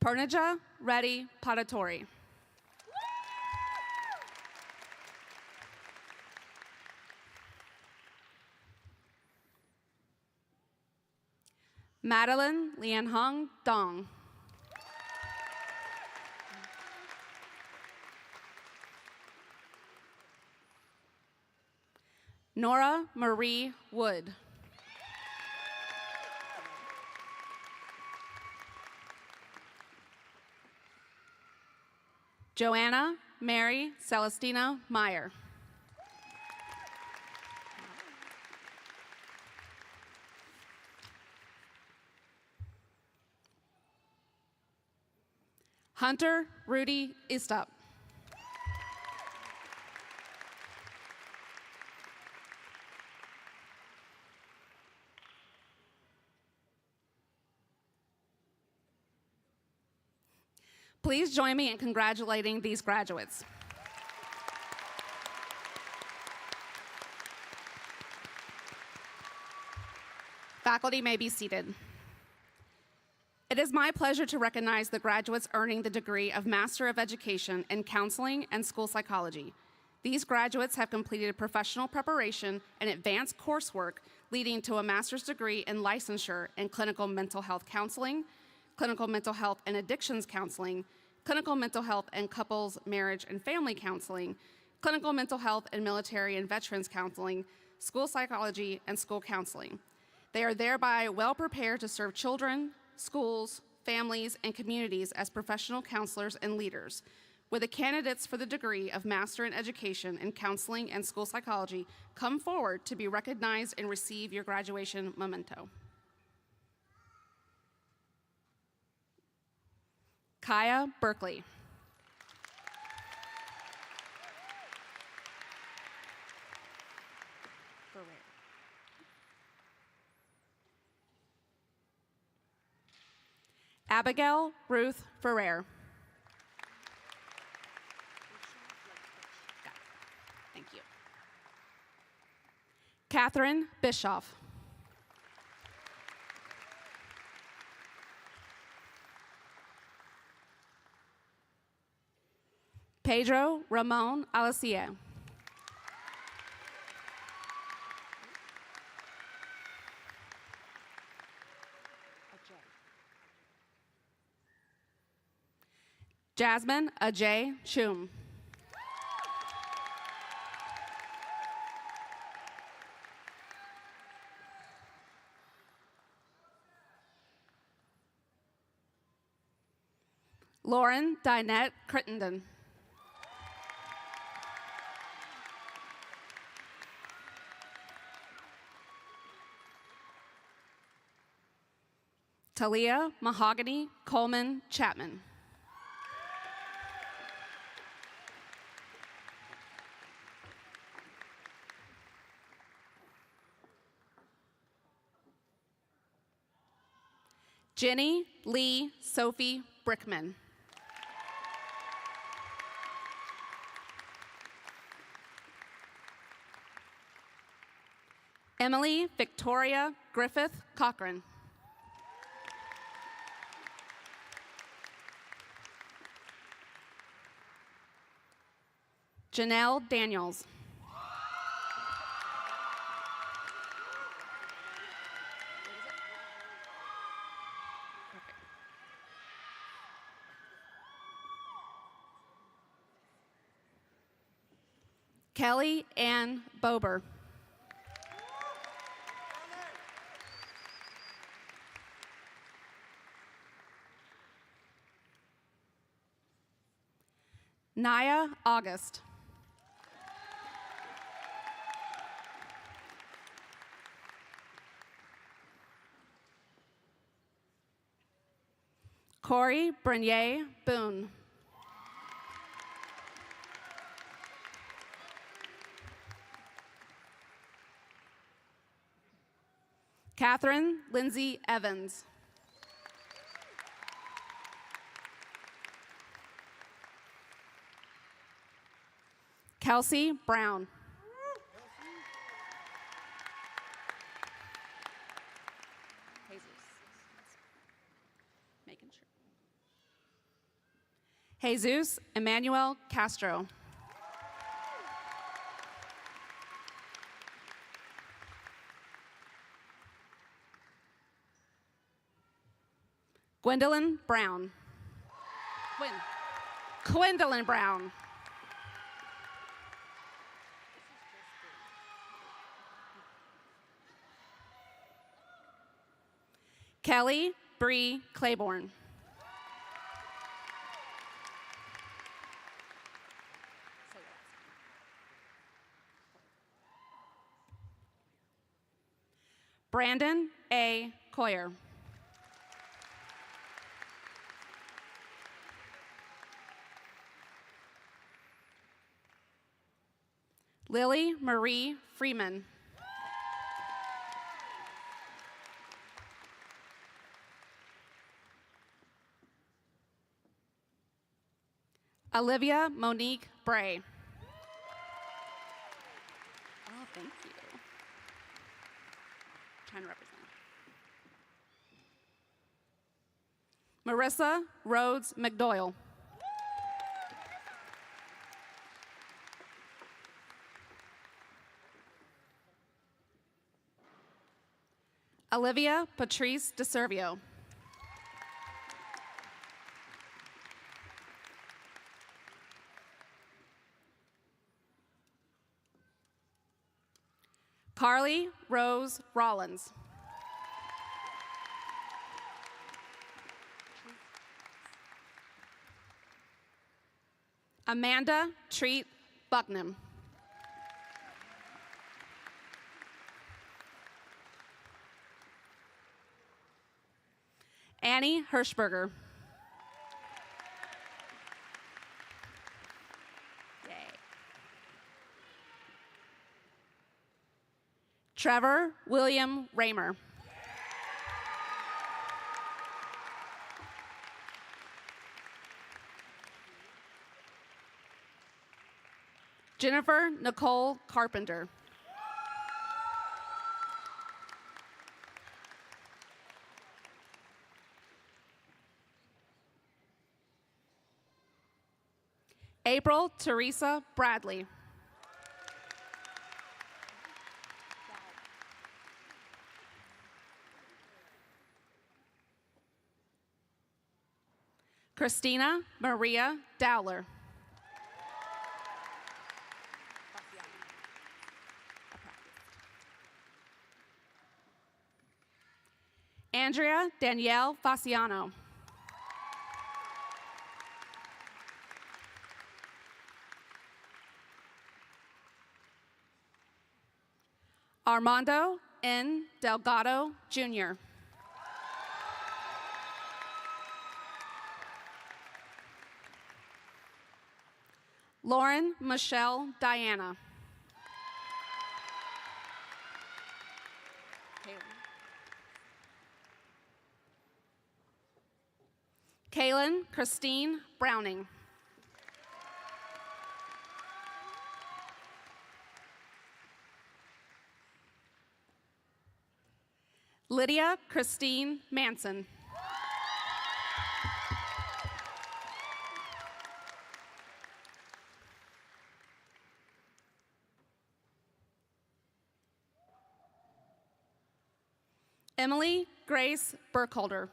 Purnija Reddy Padatori. Madeline Lianhong Dong. Nora Marie Wood. Joanna Mary Celestina Meyer. Hunter Rudy Istup. Please join me in congratulating these graduates. Faculty may be seated. It is my pleasure to recognize the graduates earning the degree of Master of Education in Counseling and School Psychology. These graduates have completed professional preparation and advanced coursework leading to a master's degree in licensure in clinical mental health counseling, clinical mental health and addictions counseling, clinical mental health and couples, marriage, and family counseling, clinical mental health and military and veterans counseling, school psychology, and school counseling. They are thereby well prepared to serve children, schools, families, and communities as professional counselors and leaders. Will the candidates for the degree of Master in Education in Counseling and School Psychology come forward to be recognized and receive your graduation memento? Kaya Berkeley. Abigail Ruth Ferrer. Thank you. Catherine Bischoff. Pedro Ramon Alacia. Jasmine Ajay Chum. Lauren Dinette Crittenden. Talia Mahogany Coleman Chapman. Jenny Lee Sophie Brickman. Emily Victoria Griffith Cochran. Janelle Daniels. Kelly Ann Bober. Naya August. Corey Bernier Boone. Catherine Lindsay Evans. Kelsey Brown. Making sure. Jesus Emmanuel Castro. Gwendolyn Brown. Gwendolyn Brown. Kelly Bree Claiborne. Brandon A. Coyer. Lily Marie Freeman. Olivia Monique Bray. Oh, thank you. Trying to represent. Marissa Rhodes McDoyle. Olivia Patrice DeServio. Carly Rose Rollins. Amanda Treat Bucknam. Annie Hirschberger. Yay. Trevor William Raymer. Jennifer Nicole Carpenter. April Teresa Bradley. Christina Maria Dowler. Andrea Danielle Fasciano. Armando N. Delgado, Jr. Lauren Michelle Diana. Kaylin Christine Browning. Lydia Christine Manson. Emily Grace Burkholder.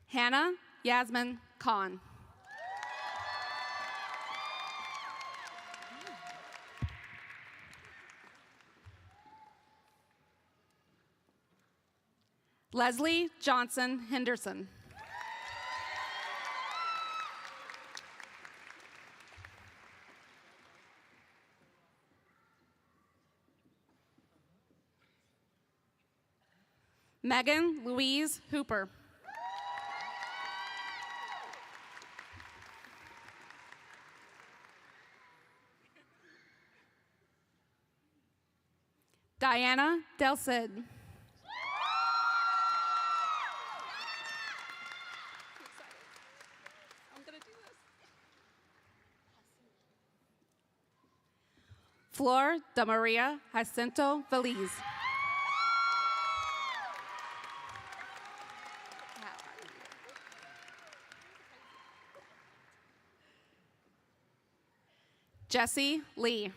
Hannah Yasmin Khan. Leslie Johnson Henderson. Megan Louise Hooper. Diana Del Cid. Flor de Maria Jacinto Veliz. Jesse Lee.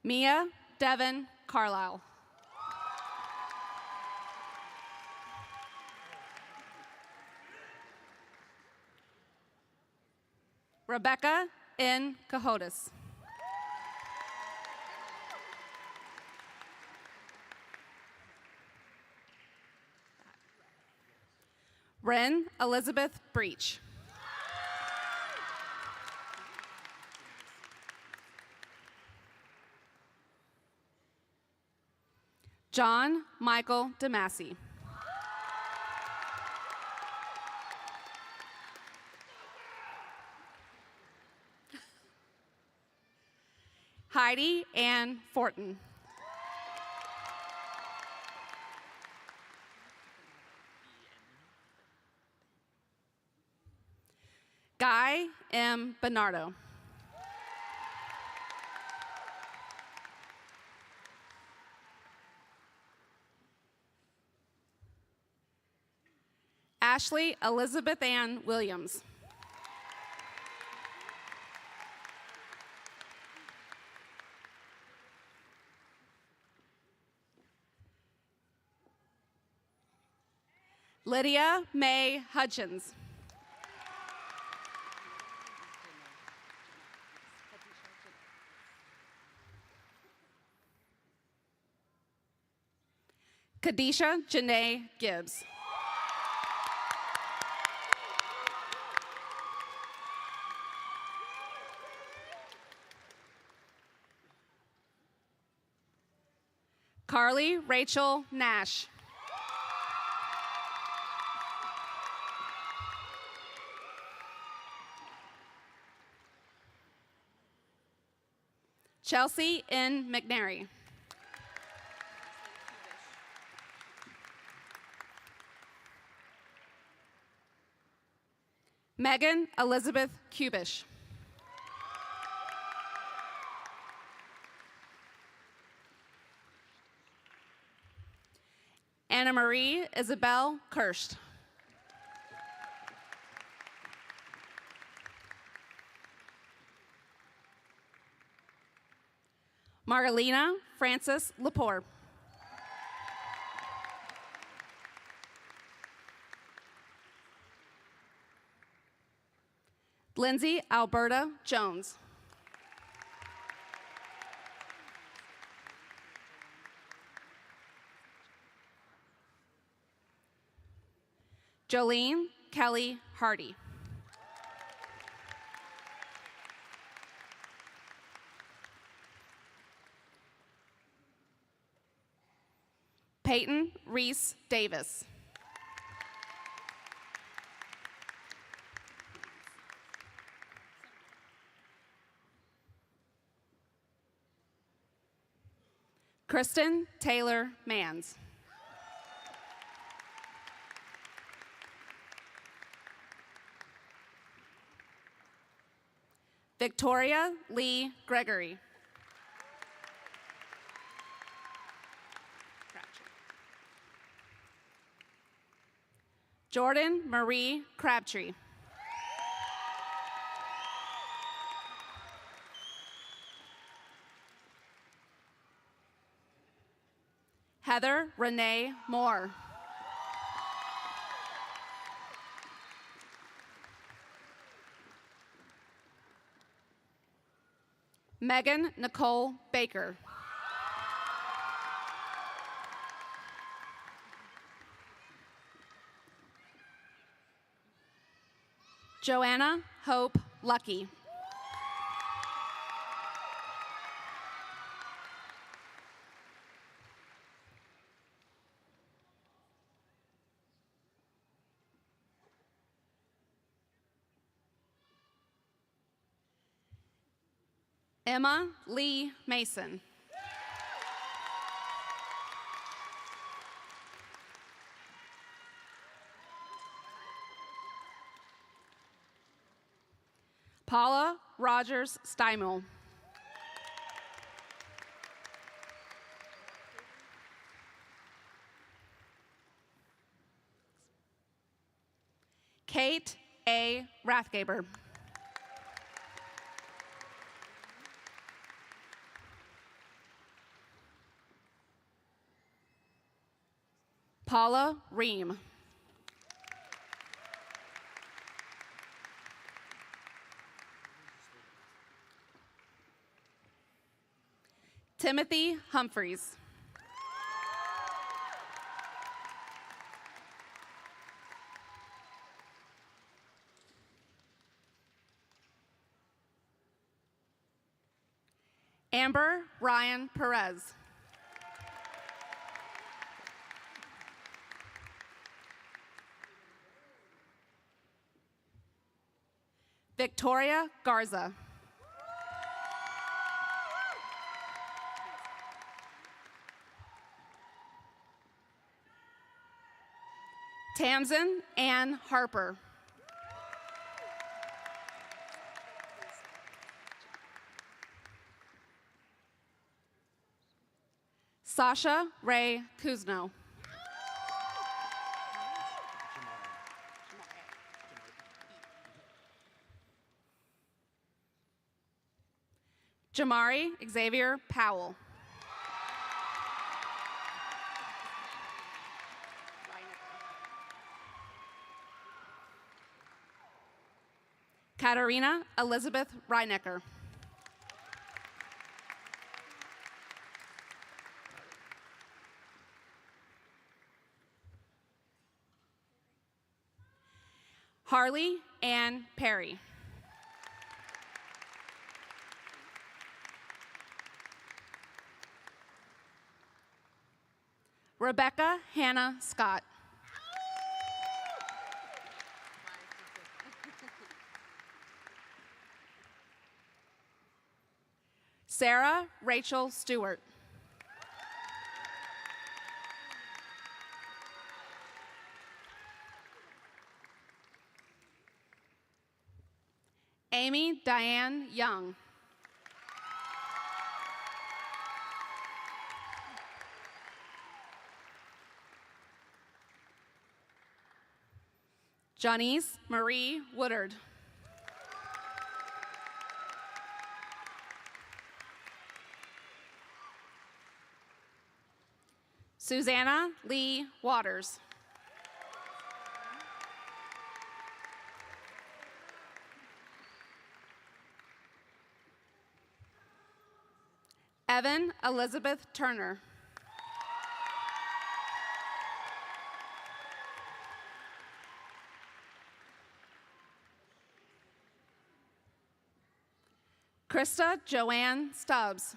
Mia Devon Carlisle. Rebecca N. Cajotas. Ren Elizabeth Breach. John Michael DeMasi. Heidi Ann Fortin. Guy M. Bernardo. Ashley Elizabeth Ann Williams. Lydia Mae Hutchins. Kadisha Janae Gibbs. Carly Rachel Nash. Chelsea N. McNary. Megan Elizabeth Kubish. Anna Marie Isabel Kirst. Margalina Frances Lepore. Lindsay Alberta Jones. Jolene Kelly Hardy. Peyton Reese Davis. Kristen Taylor Mans. Victoria Lee Gregory. Jordan Marie Crabtree. Heather Renee Moore. Megan Nicole Baker. Joanna Hope Lucky. Emma Lee Mason. Paula Rogers Steimel. Kate A. Rathgaber. Paula Ream. Timothy Humphreys. Amber Ryan Perez. Victoria Garza. Tamsin Ann Harper. Sasha Ray Kuzno. Jamari Xavier Powell. Katarina Elizabeth Reinecker. Harley Ann Perry. Rebecca Hannah Scott. Sarah Rachel Stewart. Amy Diane Young. Janice Marie Woodard. Susanna Lee Waters. Evan Elizabeth Turner. Krista Joanne Stubbs.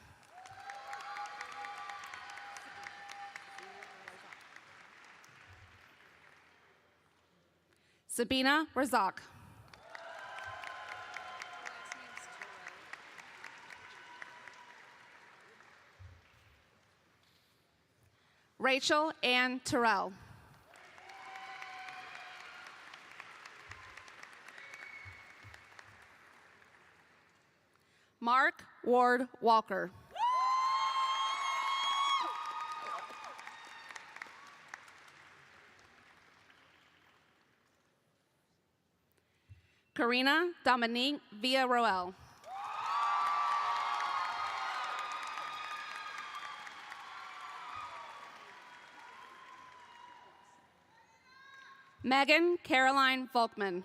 Sabina Razak. Rachel Ann Terrell. Mark Ward Walker. Marina Dominique Villarroel. Megan Caroline Volkman.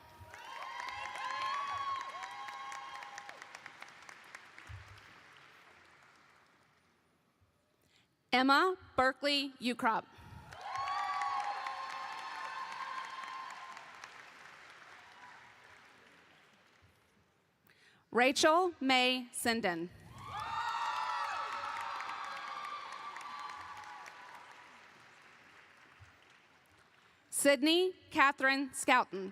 Emma Berkeley Ukrop. Rachel May Sinden. Sydney Catherine Scouten.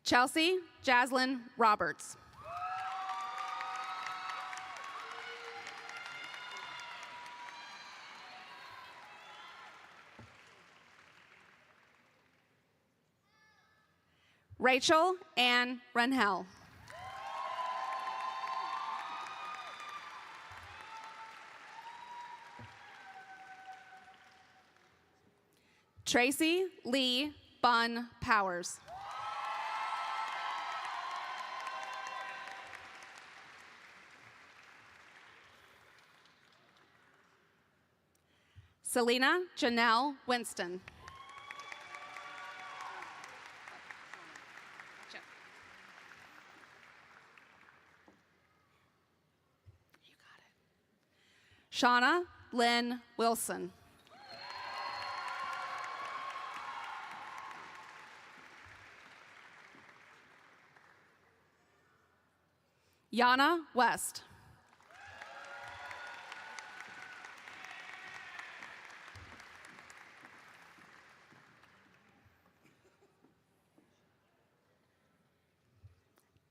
Chelsea Jaslyn Roberts. Rachel Ann Renhel. Tracy Lee Bunn Powers. Selena Janelle Winston. You got it. Shauna Lynn Wilson. Yana West.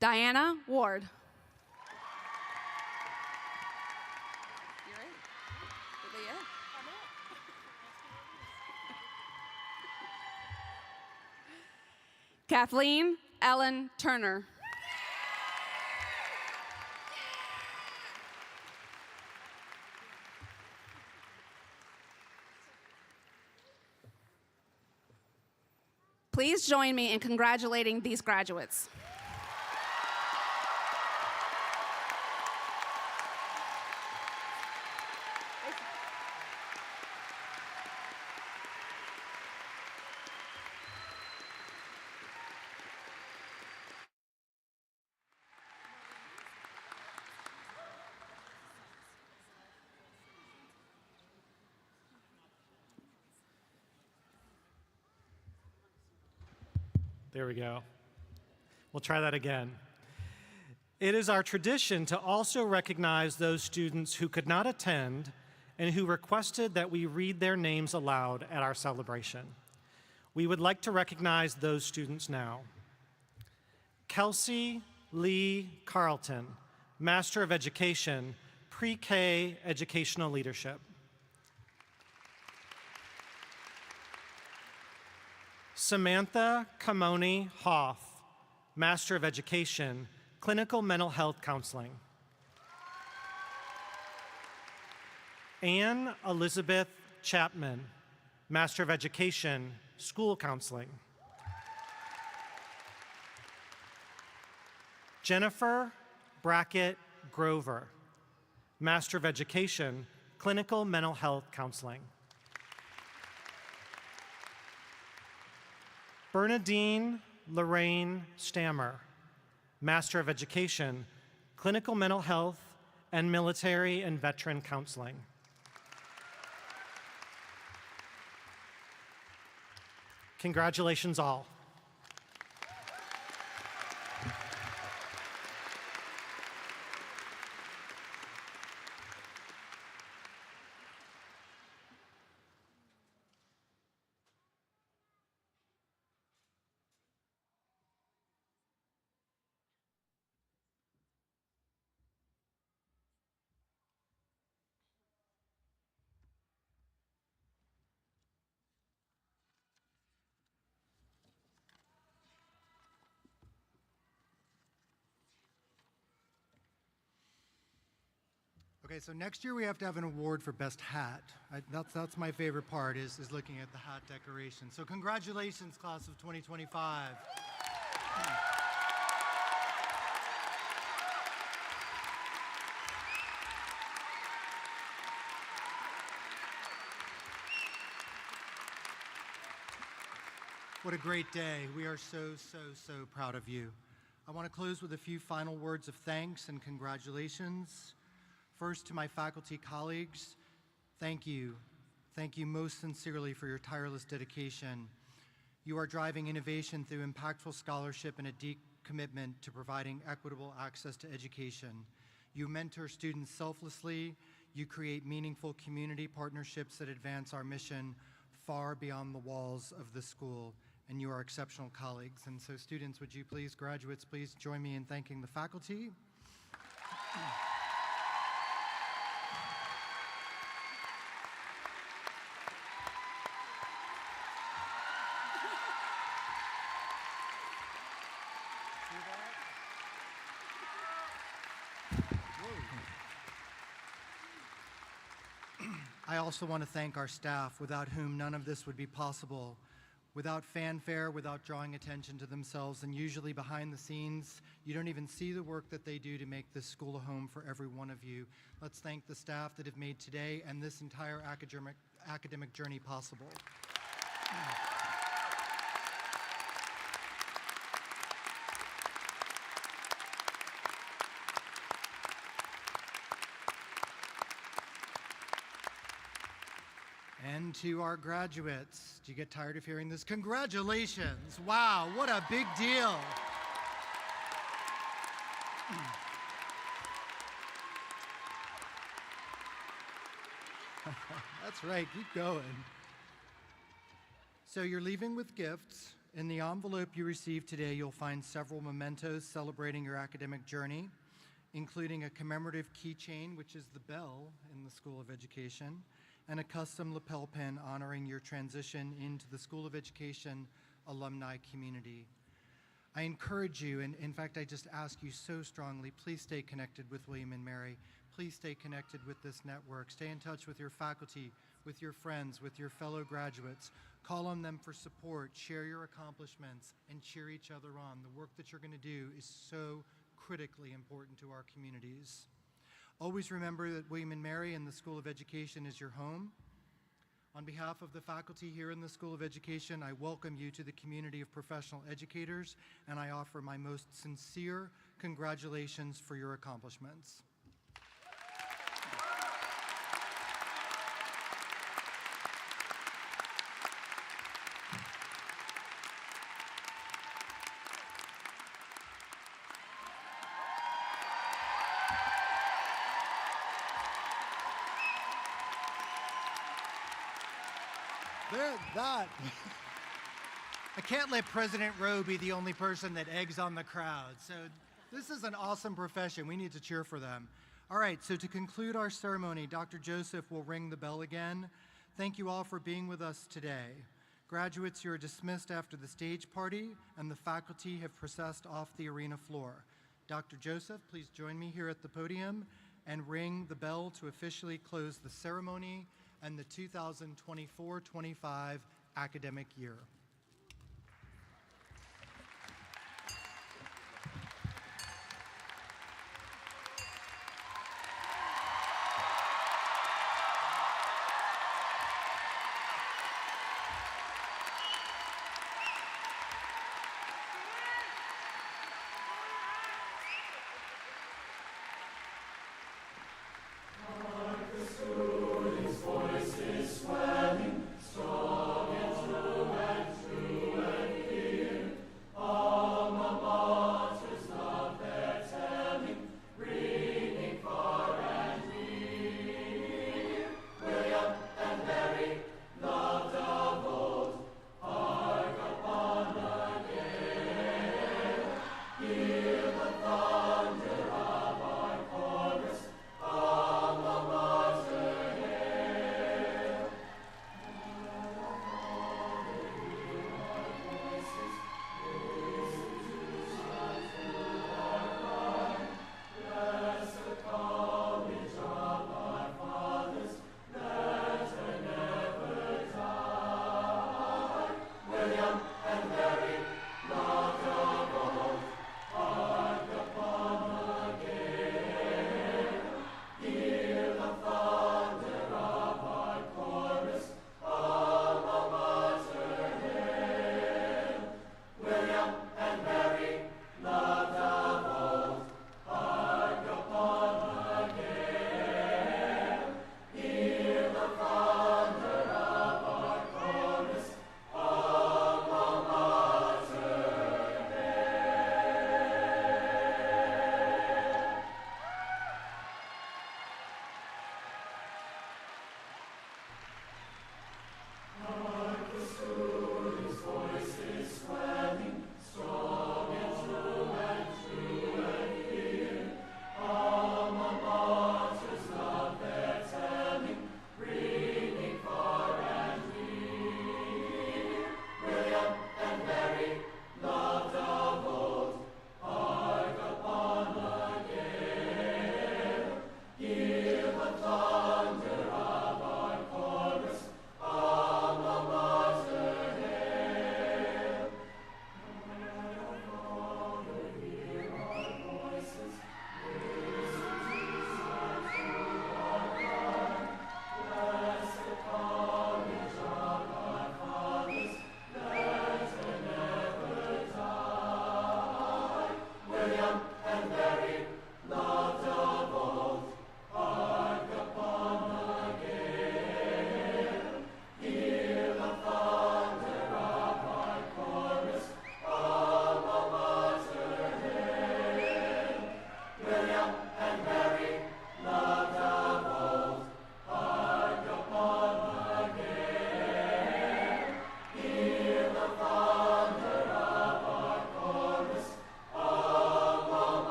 Diana Ward. You're right. Yeah. Kathleen Ellen Turner. Please join me in congratulating these graduates. There we go. We'll try that again. It is our tradition to also recognize those students who could not attend and who requested that we read their names aloud at our celebration. We would like to recognize those students now. Kelsey Lee Carlton, Master of Education, Pre-K Educational Leadership. Samantha Kamoni Hoff, Master of Education, Clinical Mental Health Counseling. Anne Elizabeth Chapman, Master of Education, School Counseling. Jennifer Brackett Grover, Master of Education, Clinical Mental Health Counseling. Bernadine Lorraine Stammer, Master of Education, Clinical Mental Health and Military and Veteran Counseling. Congratulations all. Okay, so next year we have to have an award for best hat. That's my favorite part is looking at the hat decoration. So congratulations, class of 2025. What a great day. We are so proud of you. I want to close with a few final words of thanks and congratulations. First, to my faculty colleagues, thank you. Thank you most sincerely for your tireless dedication. You are driving innovation through impactful scholarship and a deep commitment to providing equitable access to education. You mentor students selflessly. You create meaningful community partnerships that advance our mission far beyond the walls of the school. And you are exceptional colleagues. And so students, would you please, graduates, please join me in thanking the faculty. I also want to thank our staff, without whom none of this would be possible. Without fanfare, without drawing attention to themselves, and usually behind the scenes, you don't even see the work that they do to make this school a home for every one of you. Let's thank the staff that have made today and this entire academic journey possible. And to our graduates, do you get tired of hearing this? Congratulations! Wow, what a big deal! That's right, keep going. So you're leaving with gifts. In the envelope you received today, you'll find several mementos celebrating your academic journey, including a commemorative keychain, which is the bell in the School of Education, and a custom lapel pin honoring your transition into the School of Education alumni community. I encourage you, and in fact, I just ask you so strongly, please stay connected with William & Mary. Please stay connected with this network. Stay in touch with your faculty, with your friends, with your fellow graduates. Call on them for support, share your accomplishments, and cheer each other on. The work that you're going to do is so critically important to our communities. Always remember that William & Mary and the School of Education is your home. On behalf of the faculty here in the School of Education, I welcome you to the community of professional educators, and I offer my most sincere congratulations for your accomplishments. I can't let President Rowe be the only person that eggs on the crowd. So this is an awesome profession. We need to cheer for them. All right, so to conclude our ceremony, Dr. Joseph will ring the bell again. Thank you all for being with us today. Graduates, you're dismissed after the stage party, and the faculty have processed off the arena floor. Dr. Joseph, please join me here at the podium and ring the bell to officially close the ceremony and the 2024-25 academic year.